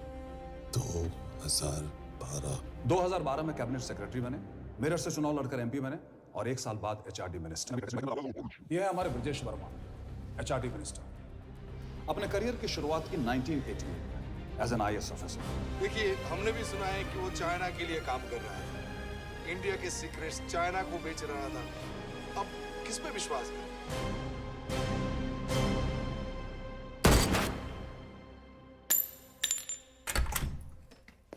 2012 में कैबिनेट सेक्रेटरी बने, मेरठ से चुनाव लड़कर एमपी बने और 1 साल बाद एचआरडी मिनिस्टर। ये है हमारे ब्रजेश वर्मा, एचआरडी मिनिस्टर। अपने करियर की शुरुआत की 1988 एज एन IAS ऑफिसर। देखिए, हमने भी सुना है कि वो चाइना के लिए काम कर रहा है, इंडिया के सीक्रेट्स चाइना को बेच रहा था। अब किस पे विश्वास करें?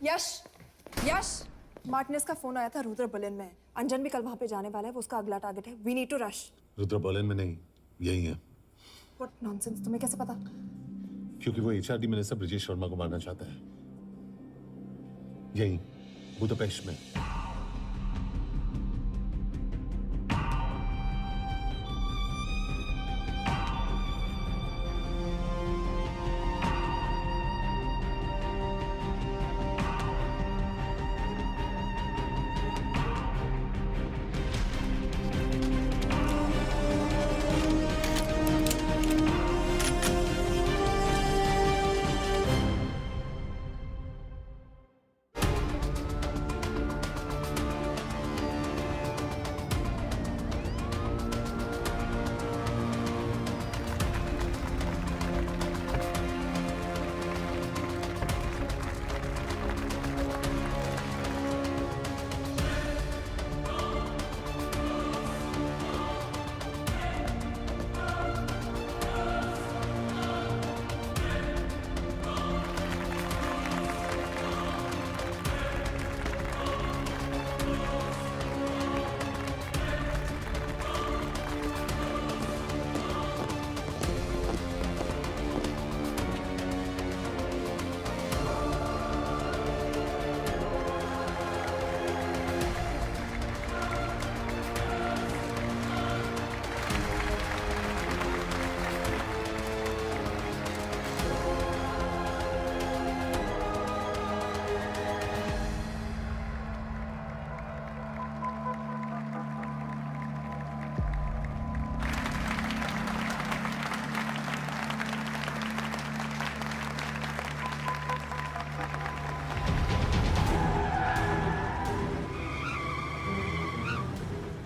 यश, मार्टिनेस का फोन आया था, रुद्र बर्लिन में है। अंजन भी कल वहां पे जाने वाला है, वो उसका अगला टारगेट है। We need to rush. Rudra Berlin में नहीं, यही है। व्हाट नॉनसेंस, तुम्हें कैसे पता? क्योंकि वो एचआरडी मिनिस्टर ब्रजेश वर्मा को मारना चाहता है, यही बुदापेस्ट में।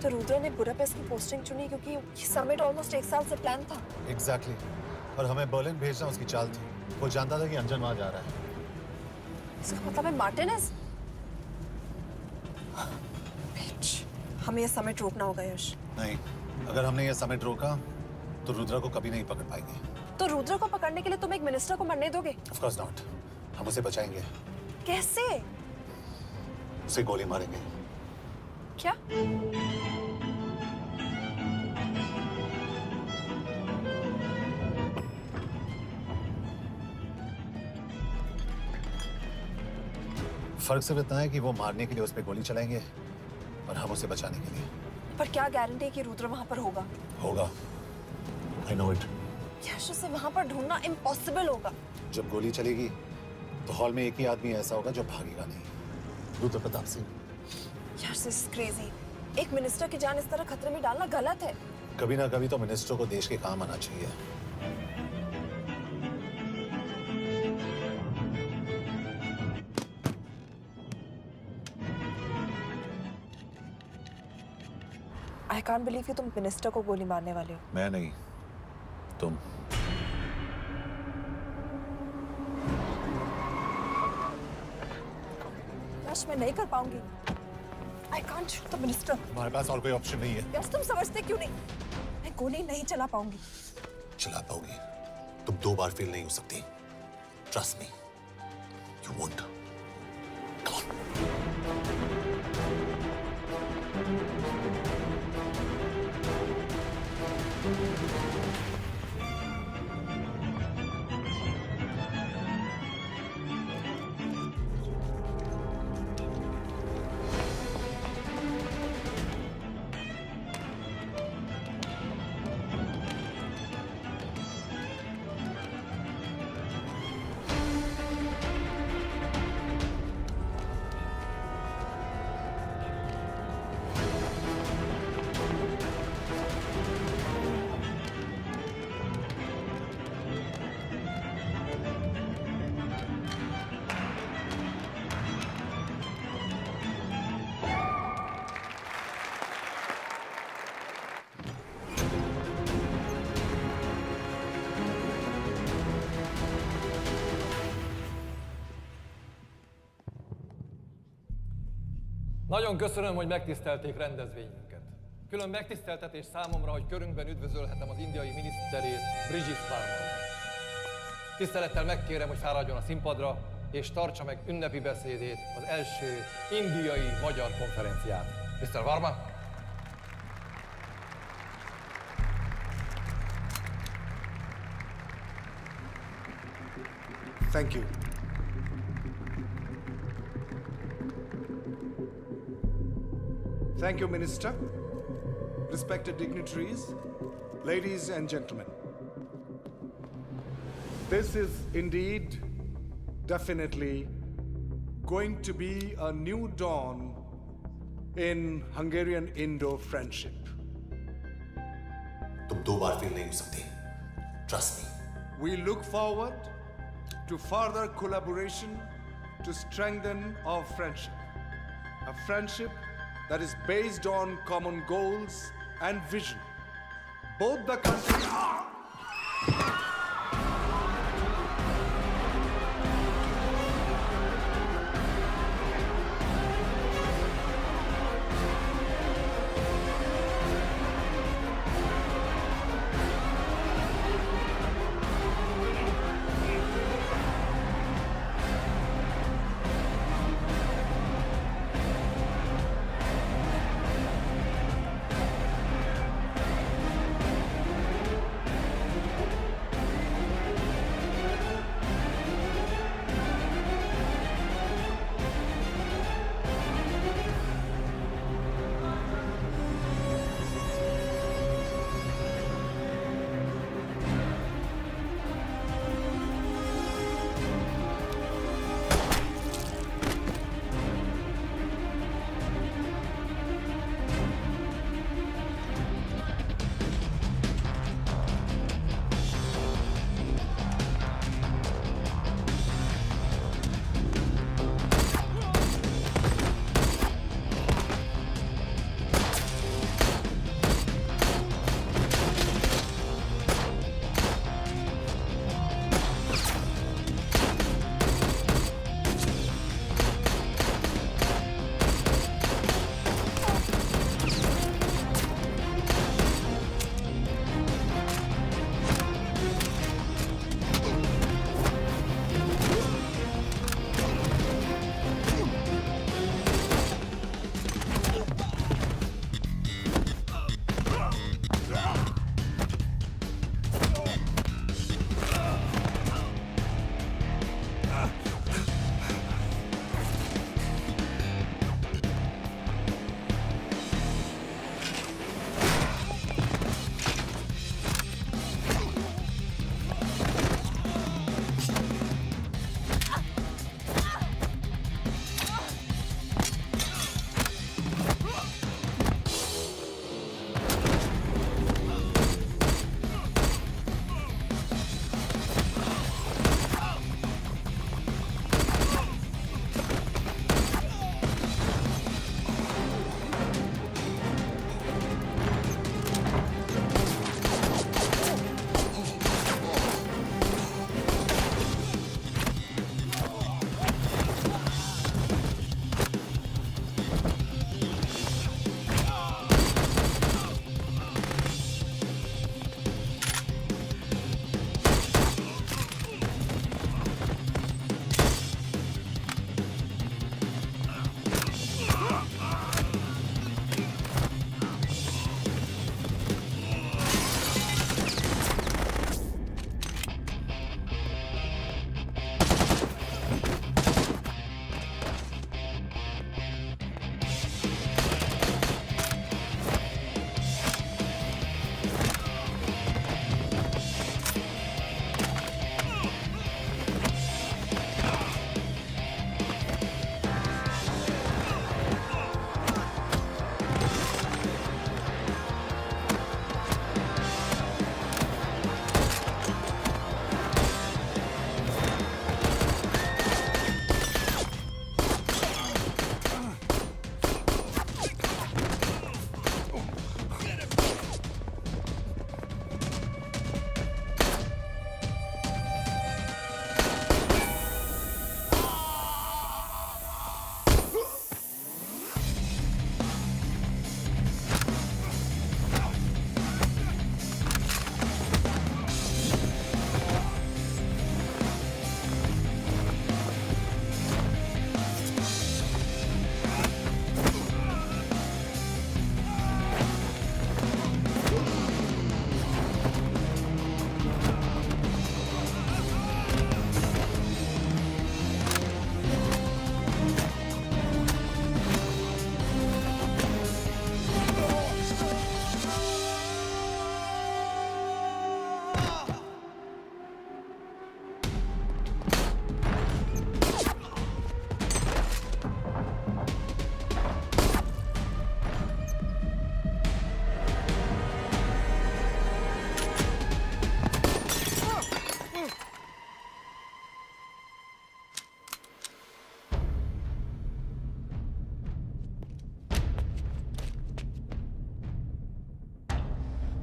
तो रुद्र ने बुडापेस्ट की पोस्टिंग चुनी क्योंकि ये समिट ऑलमोस्ट 1 साल से प्लान था। एग्जैक्टली। और हमें बर्लिन भेजना उसकी चाल थी। वो जानता था कि अंजन वहां जा रहा है। इसका मतलब है मार्टिनेस? हमें ये समिट रोकना होगा यश। नहीं, अगर हमने ये समिट रोका तो रुद्रा को कभी नहीं पकड़ पाएंगे। तो रुद्र को पकड़ने के लिए तुम एक मिनिस्टर को मरने दोगे? Of course not. हम उसे बचाएंगे। कैसे? उसे गोली मारेंगे। क्या? फर्क सिर्फ इतना है कि वो मारने के लिए उस पर गोली चलाएंगे और हम उसे बचाने के लिए। पर क्या गारंटी है कि रुद्र वहां पर होगा? होगा। I know it. यश, उसे वहां पर ढूंढना इम्पॉसिबल होगा। जब गोली चलेगी तो हॉल में एक ही आदमी ऐसा होगा जो भागेगा नहीं। रुद्रप्रताप सिंह। यश, दिस इज क्रेजी। एक मिनिस्टर की जान इस तरह खतरे में डालना गलत है। कभी ना कभी तो मिनिस्टर को देश के काम आना चाहिए। आई कांट बिलीव कि तुम मिनिस्टर को गोली मारने वाले हो। मैं नहीं, तुम। यश, मैं नहीं कर पाऊंगी। I can't shoot the minister. हमारे पास और कोई ऑप्शन नहीं है। यश, तुम समझते क्यों नहीं? मैं गोली नहीं चला पाऊंगी। चला पाओगी। तुम 2 बार फेल नहीं हो सकती। Trust me, you won't. Come on. Nagyon köszönöm, hogy megtisztelték rendezvényünket. Külön megtiszteltetés számomra, hogy körünkben üdvözölhetem az indiai miniszterét, Brigitte Varma. Tisztelettel megkérem, hogy fáradjon a színpadra, és tartsa meg ünnepi beszédét az első indiai-magyar konferencián. Mr. Varma? Thank you. Thank you, Minister. Respected dignitaries, ladies and gentlemen. This is indeed, definitely, going to be a new dawn in Hungarian-Indo friendship. तुम 2 बार फेल नहीं हो सकती। Trust me. We look forward to further collaboration to strengthen our friendship. A friendship that is based on common goals and vision. Both the countries...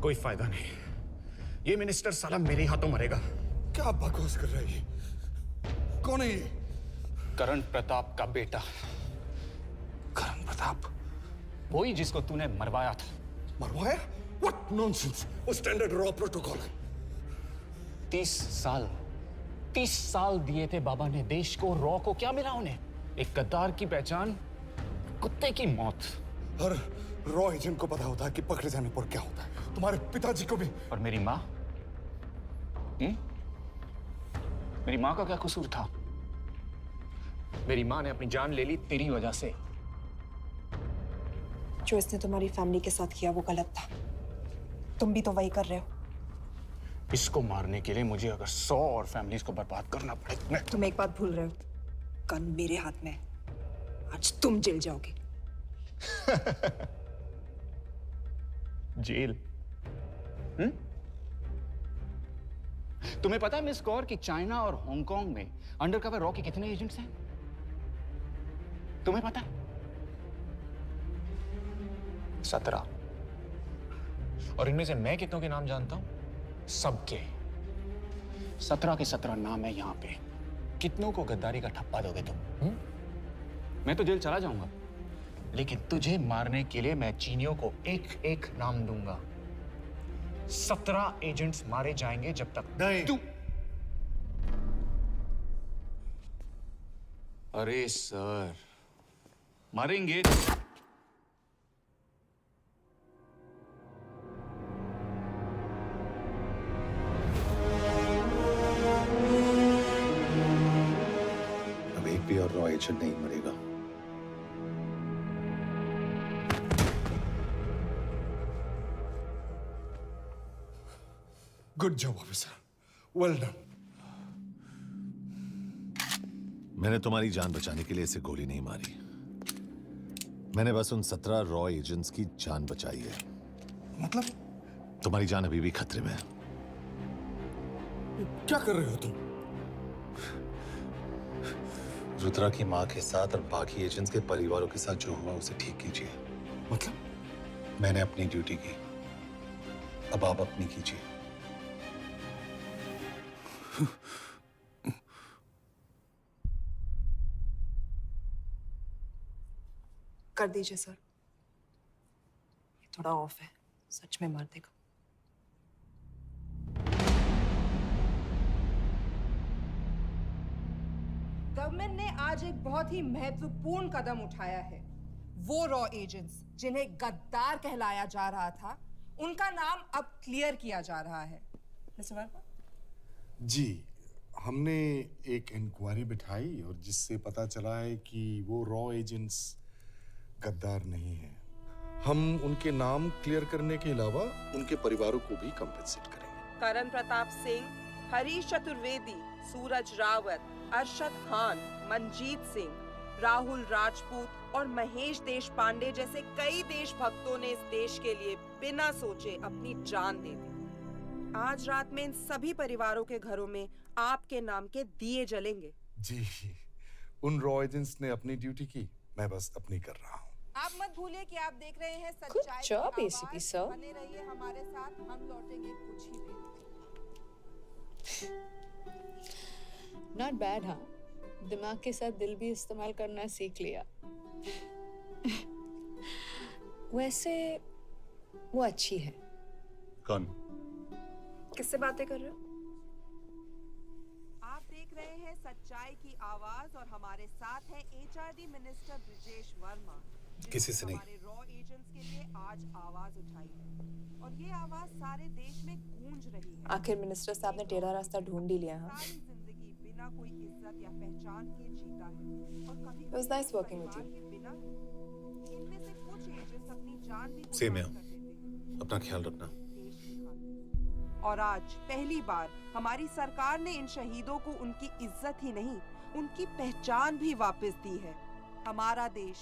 कोई फायदा नहीं। ये मिनिस्टर साला मेरे हाथों मरेगा। क्या बकवास कर रहा है ये? कौन है ये? करण प्रताप का बेटा। करण प्रताप? वही जिसको तूने मरवाया था। मरवाया? What nonsense! वो स्टैंडर्ड रॉ प्रोटोकॉल है। 30 साल दिए थे बाबा ने देश को। रॉ को क्या मिला उन्हें? एक गद्दार की पहचान, कुत्ते की मौत। हर रॉ एजेंट को पता होता है कि पकड़े जाने पर क्या होता है। तुम्हारे पिताजी को भी। और मेरी माँ? मेरी माँ का क्या कसूर था? मेरी माँ ने अपनी जान ले ली तेरी वजह से। जो इसने तुम्हारी फैमिली के साथ किया वो गलत था। तुम भी तो वही कर रहे हो। इसको मारने के लिए मुझे अगर 100 और फैमिलीज को बर्बाद करना पड़े। तुम एक बात भूल रहे हो, गन मेरे हाथ में है। आज तुम जेल जाओगे। जेल? तुम्हें पता है मिस कौर कि चाइना और हांगकांग में अंडरकवर रॉ के कितने एजेंट्स हैं? तुम्हें पता है? 17। और इनमें से मैं कितनों के नाम जानता हूं? सबके। 17 के 17 नाम है यहां पे। कितनों को गद्दारी का ठप्पा दोगे तुम? मैं तो जेल चला जाऊंगा, लेकिन तुझे मारने के लिए मैं चीनियों को एक एक नाम दूंगा। 17 एजेंट्स मारे जाएंगे जब तक नहीं। तू। अरे सर, मारेंगे। अब एक भी और रॉ एजेंट नहीं मरेगा। Good job officer, well done. मैंने तुम्हारी जान बचाने के लिए इसे गोली नहीं मारी। मैंने बस उन 17 रॉ एजेंट्स की जान बचाई है। मतलब? तुम्हारी जान अभी भी खतरे में है। क्या कर रहे हो तुम? रुद्रा की मां के साथ और बाकी एजेंट्स के परिवारों के साथ जो हुआ उसे ठीक कीजिए। मतलब? मैंने अपनी ड्यूटी की, अब आप अपनी कीजिए। कर दीजिए सर। ये थोड़ा ऑफ है, सच में मार देगा। गवर्नमेंट ने आज एक बहुत ही महत्वपूर्ण कदम उठाया है। वो रॉ एजेंट्स जिन्हें गद्दार कहलाया जा रहा था, उनका नाम अब क्लियर किया जा रहा है। मिस्टर वर्मा? जी, हमने एक इंक्वायरी बिठाई और जिससे पता चला है कि वो रॉ एजेंट्स गद्दार नहीं हैं। हम उनके नाम क्लियर करने के अलावा उनके परिवारों को भी कंपेंसेट करेंगे। करण प्रताप सिंह, हरीश चतुर्वेदी, सूरज रावत, अरशद खान, मनजीत सिंह, राहुल राजपूत और महेश देश पांडे जैसे कई देशभक्तों ने इस देश के लिए बिना सोचे अपनी जान दे दी। आज रात में इन सभी परिवारों के घरों में आपके नाम के दिए जलेंगे। जी, उन रॉ एजेंट्स ने अपनी ड्यूटी की, मैं बस अपनी कर रहा हूँ। आप मत भूलिए कि आप देख रहे हैं सच्चाई की job, आवाज। ACP sir. बने रहिए हमारे साथ, हम लौटेंगे कुछ ही देर में। Not bad. हाँ, दिमाग के साथ दिल भी इस्तेमाल करना सीख लिया। वैसे वो अच्छी है। कौन? किससे बातें कर रहे हो? आप देख रहे हैं सच्चाई की आवाज और हमारे साथ है एचआरडी मिनिस्टर ब्रिजेश वर्मा। किसी से नहीं। हमारे रॉ एजेंट्स के लिए आज आवाज उठाई है और ये आवाज सारे देश में गूंज रही है। आखिर मिनिस्टर साहब ने टेढ़ा रास्ता ढूंढ ही लिया। हाँ, सारी जिंदगी बिना कोई इज्जत या पहचान के जीता है और कभी It was nice working with you. बिना इनमें से कुछ एजेंट्स अपनी जान भी सेम है। कुर्बान कर देते हैं। अपना ख्याल रखना। और आज पहली बार हमारी सरकार ने इन शहीदों को उनकी इज्जत ही नहीं, उनकी पहचान भी वापस दी है। हमारा देश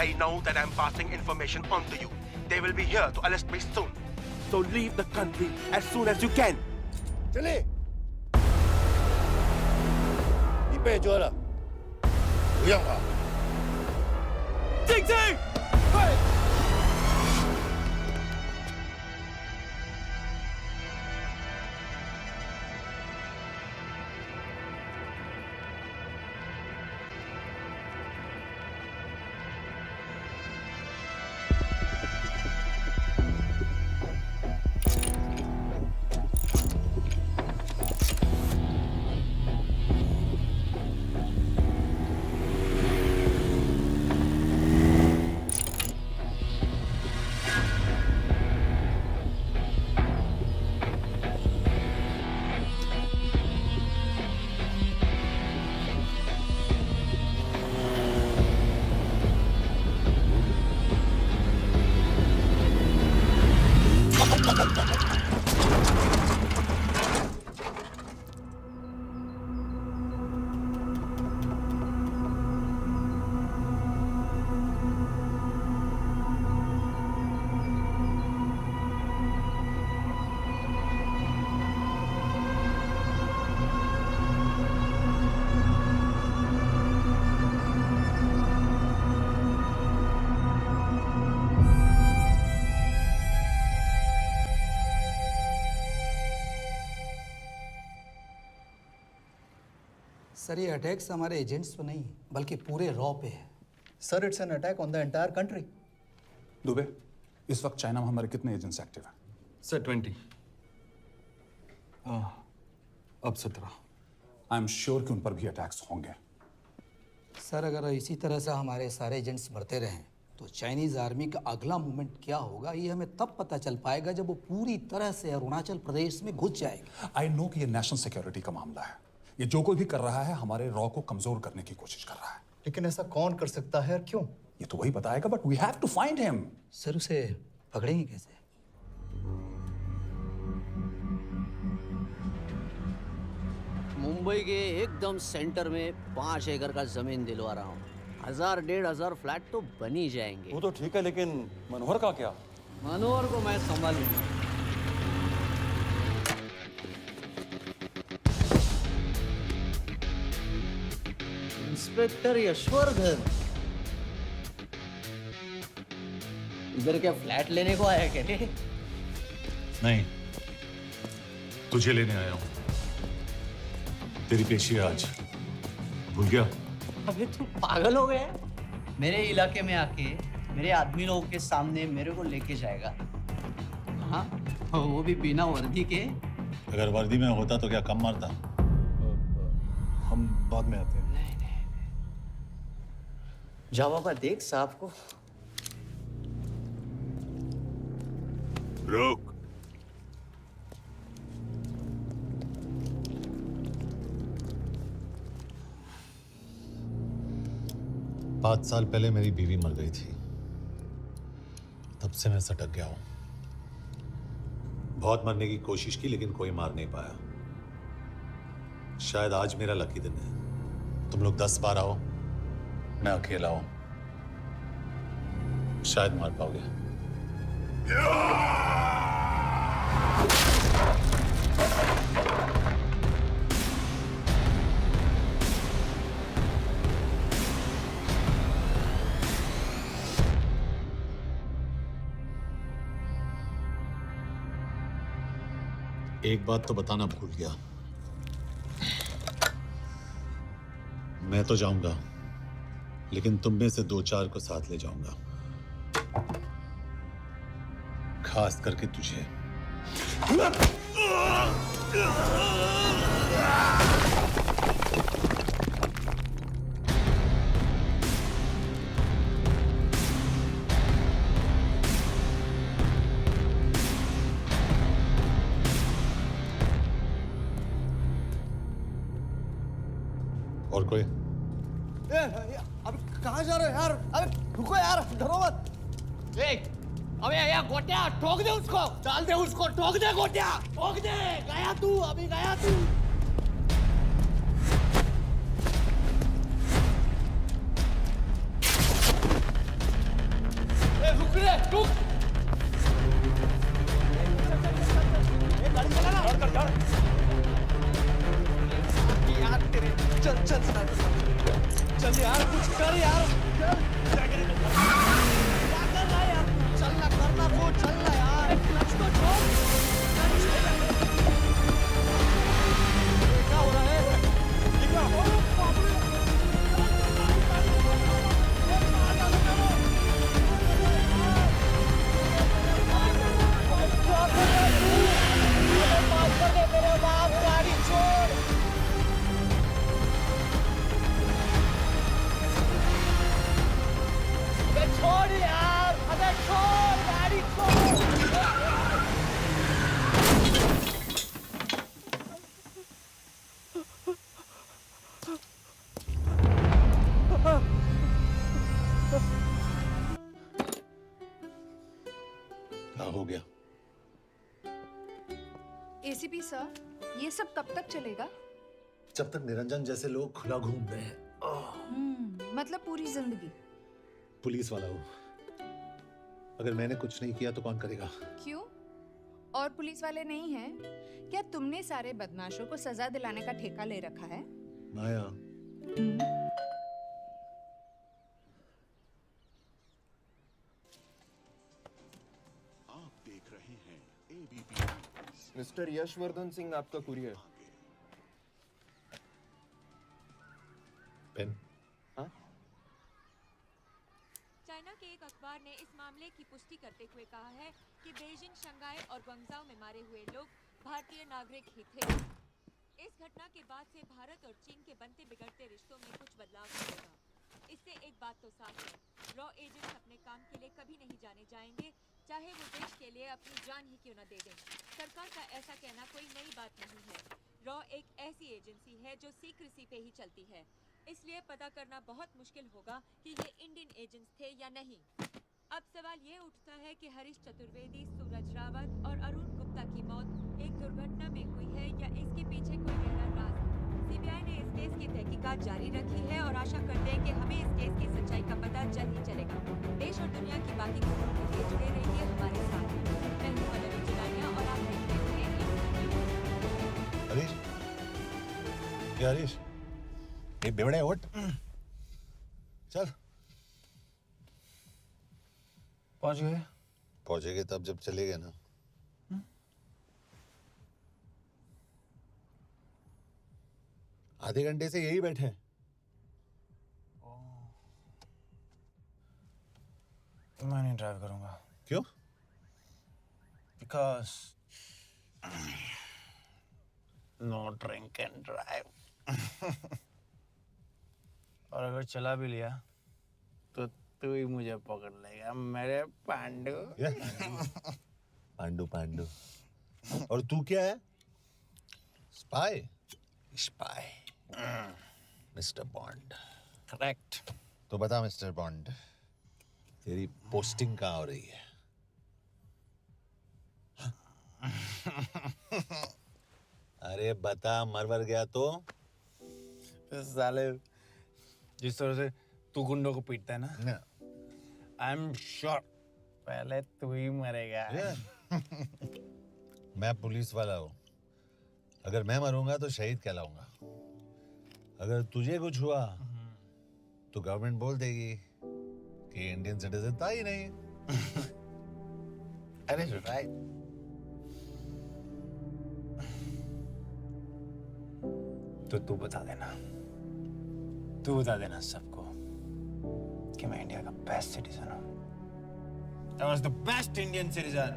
They know that I'm passing information on to you. They will be here to arrest me soon. So leave the country as soon as you can. चले 이빼 줘라 우영아 찡찡! सर ये अटैक्स हमारे एजेंट्स पे नहीं बल्कि पूरे रॉ पे है sir it's an attack on the entire country Dubey इस वक्त चाइना में हमारे कितने एजेंट्स एक्टिव हैं? सर 20 अब 17 आई एम श्योर कि उन पर भी अटैक्स होंगे। सर अगर इसी तरह से हमारे सारे एजेंट्स मरते रहें तो चाइनीज आर्मी का अगला मूवमेंट क्या होगा ये हमें तब पता चल पाएगा जब वो पूरी तरह से अरुणाचल प्रदेश में घुस जाएगा। आई नो कि ये नेशनल सिक्योरिटी का मामला है। ये जो कोई भी कर रहा है हमारे रॉ को कमजोर करने की कोशिश कर रहा है। लेकिन ऐसा कौन कर सकता है और क्यों? ये तो वही बताएगा but we have to find him. Sir उसे पकड़ेंगे कैसे? मुंबई के एकदम सेंटर में 5 एकड़ का जमीन दिलवा रहा हूँ। 1000-1500 फ्लैट तो बन ही जाएंगे। वो तो ठीक है लेकिन मनोहर का क्या? मनोहर को मैं संभालूंगा। इंस्पेक्टर यशवर्धन इधर क्या फ्लैट लेने को आया क्या रे? नहीं, तुझे लेने आया हूं। तेरी पेशी है आज, भूल गया? अबे तू पागल हो गया? मेरे इलाके में आके मेरे आदमी लोगों के सामने मेरे को लेके जाएगा? हाँ, वो भी बिना वर्दी के। अगर वर्दी में होता तो क्या कम मारता? हम बाद में आते हैं। जाओ बाबा देख साहब को। रुक। पाँच साल पहले मेरी बीवी मर गई थी, तब से मैं सटक गया हूं। बहुत मरने की कोशिश की लेकिन कोई मार नहीं पाया। शायद आज मेरा लकी दिन है। तुम लोग 10 बार आओ, मैं अकेला हूं, शायद मार पाओगे। एक बात तो बताना भूल गया, मैं तो जाऊंगा लेकिन तुम में से 2-4 को साथ ले जाऊंगा, खास करके तुझे। और कोई? अब कहाँ जा रहे हो यार? अबे रुको यार, डरो मत। अबे यार गोटिया ठोक दे उसको, डाल दे उसको, ठोक दे गोटिया, ठोक दे। गया तू, अभी गया तू। रुक गाड़ी चला ना यार तेरे चल चल चल यार कुछ कर यार चल क्या कर रहा है यार चलना करना को चलना यार क्लच को छोड़ क्या हो रहा है ये क्या हो रहा है मेरे बाप गाड़ी छोड़ छोड़ यार अबे छोड़ गाड़ी छोड़ क्या हो गया? एसीपी सर, ये सब कब तक चलेगा? जब तक निरंजन जैसे लोग खुला घूम रहे हैं। मतलब पूरी जिंदगी? पुलिस वाला हूँ, अगर मैंने कुछ नहीं किया तो कौन करेगा? क्यों? और पुलिस वाले नहीं हैं? क्या तुमने सारे बदमाशों को सजा दिलाने का ठेका ले रखा है? माया, आप देख रहे हैं एबीपी। मिस्टर यशवर्धन सिंह आपका कुरियर। पेन? हाँ? चाइना के एक अखबार ने इस मामले की पुष्टि करते हुए कहा है कि बीजिंग, शंघाई और ग्वांगझू में मारे हुए लोग भारतीय नागरिक ही थे। इस घटना के बाद से भारत और चीन के बनते बिगड़ते रिश्तों में कुछ बदलाव होगा। इससे एक बात तो साफ है, रॉ एजेंट्स अपने काम के लिए कभी नहीं जाने जाएंगे, चाहे वो देश के लिए अपनी जान ही क्यों न दे दें। सरकार का ऐसा कहना कोई नई बात नहीं है। रॉ एक ऐसी एजेंसी है जो सीक्रेसी पे ही चलती है, इसलिए पता करना बहुत मुश्किल होगा कि ये इंडियन एजेंट्स थे या नहीं। अब सवाल ये उठता है कि हरीश चतुर्वेदी, सूरज रावत और अरुण गुप्ता की मौत एक दुर्घटना में हुई है या इसके पीछे कोई गहरा राज। सीबीआई ने इस केस की तहकीकात जारी रखी है और आशा करते हैं कि हमें इस केस की सच्चाई का पता जल्द ही चलेगा। देश और दुनिया की बाकी खबरों के लिए जुड़े रहिए हमारे साथ। मैं हूं मनोज जिलानिया और आप देख रहे हैं हरीश, क्या हरीश? ये बेवड़े उठ, चल। पहुंच गए? पहुंचेंगे तब जब चलेंगे ना। आधे घंटे से यही बैठे हैं। मैं नहीं ड्राइव करूंगा। क्यों? Because no drink and drive. और अगर चला भी लिया तो तू ही मुझे पकड़ लेगा मेरे पांडु। पांडु पांडु। और तू क्या है? Spy? Spy. Mister bond. Correct. तो बता मिस्टर बॉन्ड, तेरी पोस्टिंग कहाँ हो रही है? अरे बता, मरवर गया तो? साले जिस तरह से तू गुंडों को पीटता है ना, आई एम श्योर पहले तू ही मरेगा। मैं पुलिस वाला हूँ, अगर मैं मरूंगा तो शहीद कहलाऊंगा। अगर तुझे कुछ हुआ तो गवर्नमेंट बोल देगी कि इंडियन सिटीजन था ही नहीं। अरे राइट। तो तू बता देना सबको कि मैं इंडिया का बेस्ट सिटीजन हूँ। I was the best Indian citizen.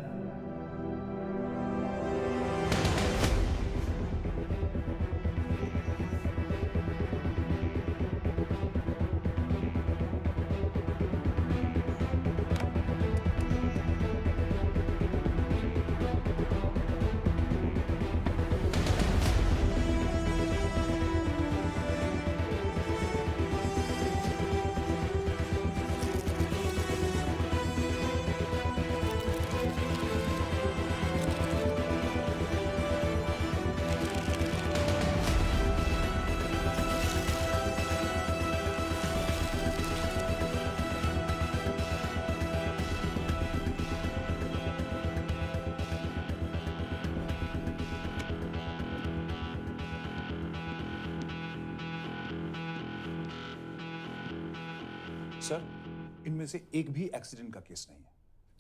Sir, इनमें से एक भी एक्सीडेंट का केस नहीं है।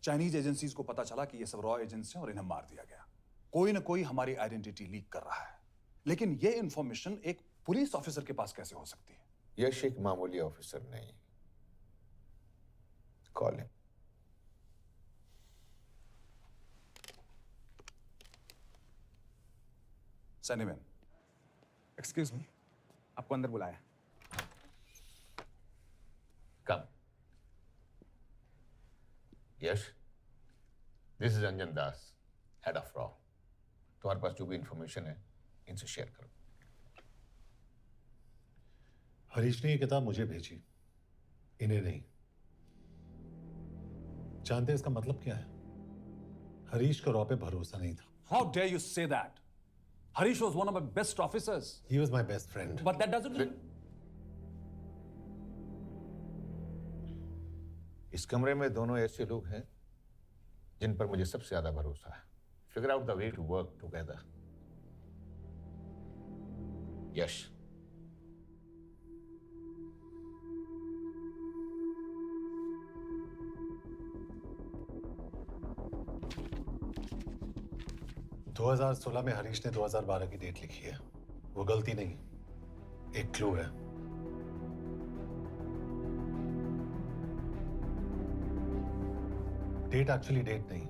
चाइनीज एजेंसीज को पता चला कि ये सब रॉ एजेंट्स हैं और इन्हें मार दिया गया। कोई ना कोई हमारी आइडेंटिटी लीक कर रहा है, लेकिन ये इंफॉर्मेशन एक पुलिस ऑफिसर के पास कैसे हो सकती है? यश एक मामूली ऑफिसर नहीं। Call him. सैनिमैन, एक्सक्यूज मी, आपको अंदर बुलाया। Come. Yash, this is Anjan Das, head of रॉ। तुम्हारे पास जो भी इंफॉर्मेशन है इनसे शेयर करो। हरीश ने ये किताब मुझे भेजी, इन्हें नहीं। जानते हैं इसका मतलब क्या है? हरीश को रॉ पे भरोसा नहीं था। How dare you say that? Harish was one of my best officers. He was my best friend. But that doesn't mean... इस कमरे में दोनों ऐसे लोग हैं जिन पर मुझे सबसे ज्यादा भरोसा है। Figure out the way to work together. Yash, दो 2016 में हरीश ने 2012 की डेट लिखी है। वो गलती नहीं, एक क्लू है। डेट एक्चुअली डेट नहीं,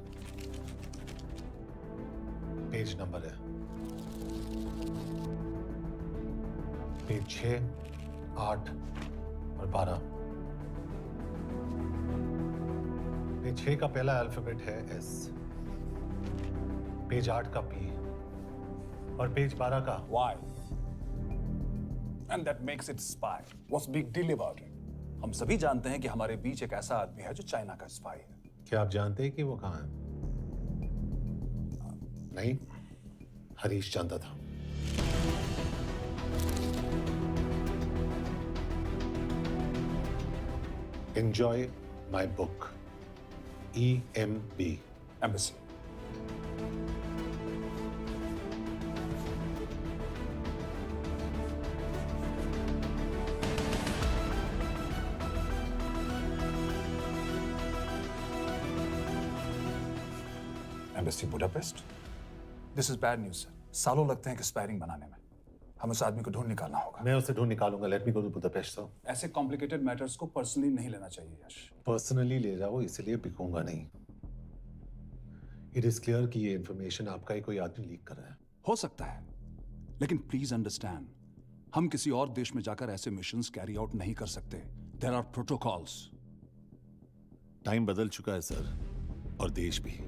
पेज नंबर है। पेज 6, 8 और 12। पेज 6 का पहला अल्फाबेट है एस, पेज 8 का पी और पेज 12 का Why? And that makes it spy. What's big deal about it? हम सभी जानते हैं कि हमारे बीच एक ऐसा आदमी है जो चाइना का स्पाई है। क्या आप जानते हैं कि वो कहाँ है? नहीं, हरीश जानता था। Enjoy my book. EMB. Embassy. Embassy Budapest? This is bad news, sir. सालों लगते हैं एक्सपायरिंग बनाने में। हम उस आदमी को ढूंढ निकालना होगा। मैं उसे ढूंढ निकालूंगा। Let me go to Budapest sir. ऐसे कॉम्प्लिकेटेड मैटर्स को पर्सनली नहीं लेना चाहिए यश। पर्सनली ले जाओ, इसलिए बिकूंगा नहीं। इट इज क्लियर कि ये इंफॉर्मेशन आपका ही कोई आदमी लीक कर रहा है। हो सकता है, लेकिन प्लीज अंडरस्टैंड, हम किसी और देश में जाकर ऐसे मिशंस कैरी आउट नहीं कर सकते। There are protocols. टाइम बदल चुका है सर, और देश भी।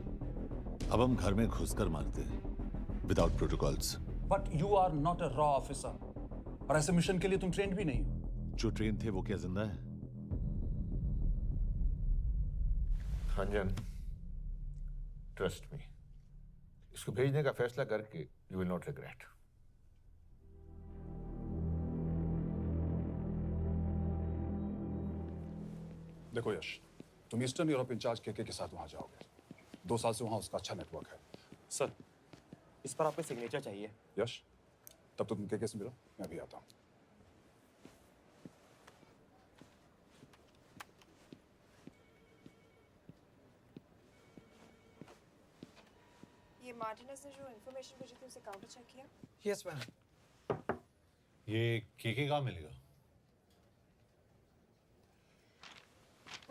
अब हम घर में घुसकर मारते हैं without protocols. But you are not a रॉ ऑफिसर, और ऐसे मिशन के लिए तुम ट्रेंड भी नहीं हो। जो ट्रेन थे वो क्या जिंदा है? अंजन, ट्रस्ट मी, इसको भेजने का फैसला करके यू विल नॉट रिग्रेट। देखो यश, तुम ईस्टर्न यूरोप इंचार्ज के साथ वहां जाओगे। 2 साल से वहां उसका अच्छा नेटवर्क है। सर, इस पर आपके सिग्नेचर चाहिए। यश, तब तो तुम के से मिलो, मैं भी आता हूं। ये मार्टिनेज ने जो इन्फॉर्मेशन भेजी थी उसे काउंटर चेक किया? Yes ma'am. ये के कहाँ मिलेगा?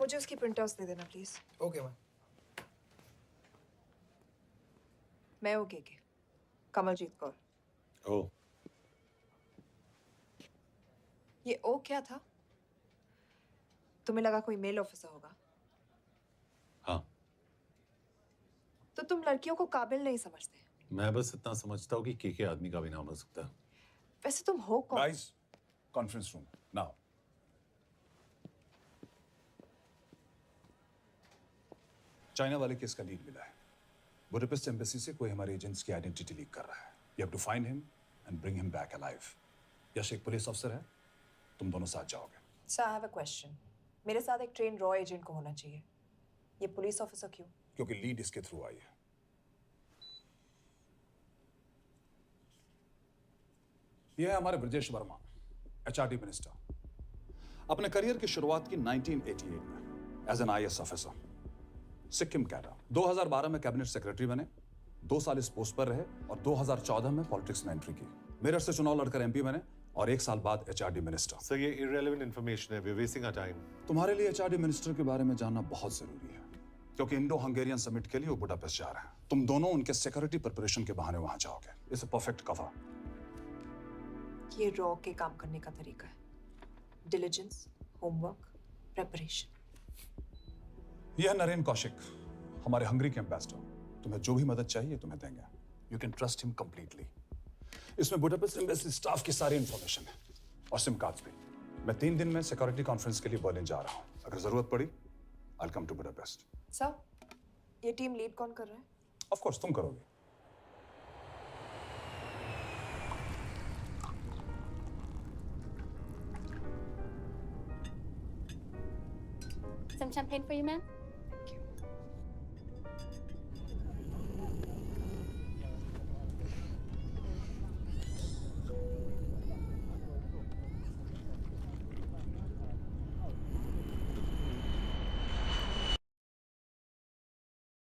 मुझे उसकी प्रिंटआउट्स दे देना प्लीज। Okay ma'am. मैं हूँ के, कमलजीत कौर। ओ, ये ओ क्या था? तुम्हें लगा कोई मेल ऑफिसर होगा? हाँ। तो तुम लड़कियों को काबिल नहीं समझते? मैं बस इतना समझता हूँ कि के आदमी का भी नाम हो सकता है। वैसे तुम हो कौन? Guys, conference room now. China वाले केस का लीड मिला है। बुडापेस्ट एम्बेसी से कोई हमारे एजेंट्स की आइडेंटिटी लीक कर रहा है। You have to find him and bring him back alive. Yash एक पुलिस ऑफिसर है, तुम दोनों साथ जाओगे। Sir, I have a question. मेरे साथ एक ट्रेन रॉ एजेंट को होना चाहिए। ये पुलिस ऑफिसर क्यों? क्योंकि लीड इसके थ्रू आई है। ये है हमारे ब्रजेश वर्मा, HRD मिनिस्टर। अपने करियर की शुरुआत की 1988 में as an IAS officer, Sikkim cadre. 2012 में कैबिनेट सेक्रेटरी बने, 2 साल इस पोस्ट पर रहे और 2014 में पॉलिटिक्स में एंट्री की। मेरठ से चुनाव लड़कर MP बने और 1 साल बाद HRD मिनिस्टर। सर ये irrelevant information है, we're wasting our time. तुम्हारे लिए HRD मिनिस्टर के बारे में जानना बहुत जरूरी है, क्योंकि इंडो हंगेरियन समिट के लिए वो बुडापेस्ट जा रहे हैं। तुम दोनों उनके सिक्योरिटी प्रिपरेशन के बहाने वहां जाओगे। It's a perfect cover. ये रॉ के काम करने का तरीका है। Diligence, homework, preparation. यह नरेन कौशिक, हमारे हंगरी के एम्बेसडर। तुम्हें जो भी मदद चाहिए तुम्हें देंगे। You can trust him completely. इसमें बुडापेस्ट एम्बेसी स्टाफ की सारी इंफॉर्मेशन है और सिम कार्ड्स भी। मैं 3 दिन में सिक्योरिटी कॉन्फ्रेंस के लिए बर्लिन जा रहा हूँ। अगर जरूरत पड़ी I will come to Budapest. Sir, ये टीम लीड कौन कर रहा है? ऑफ कोर्स तुम करोगे। Some champagne for you, ma'am?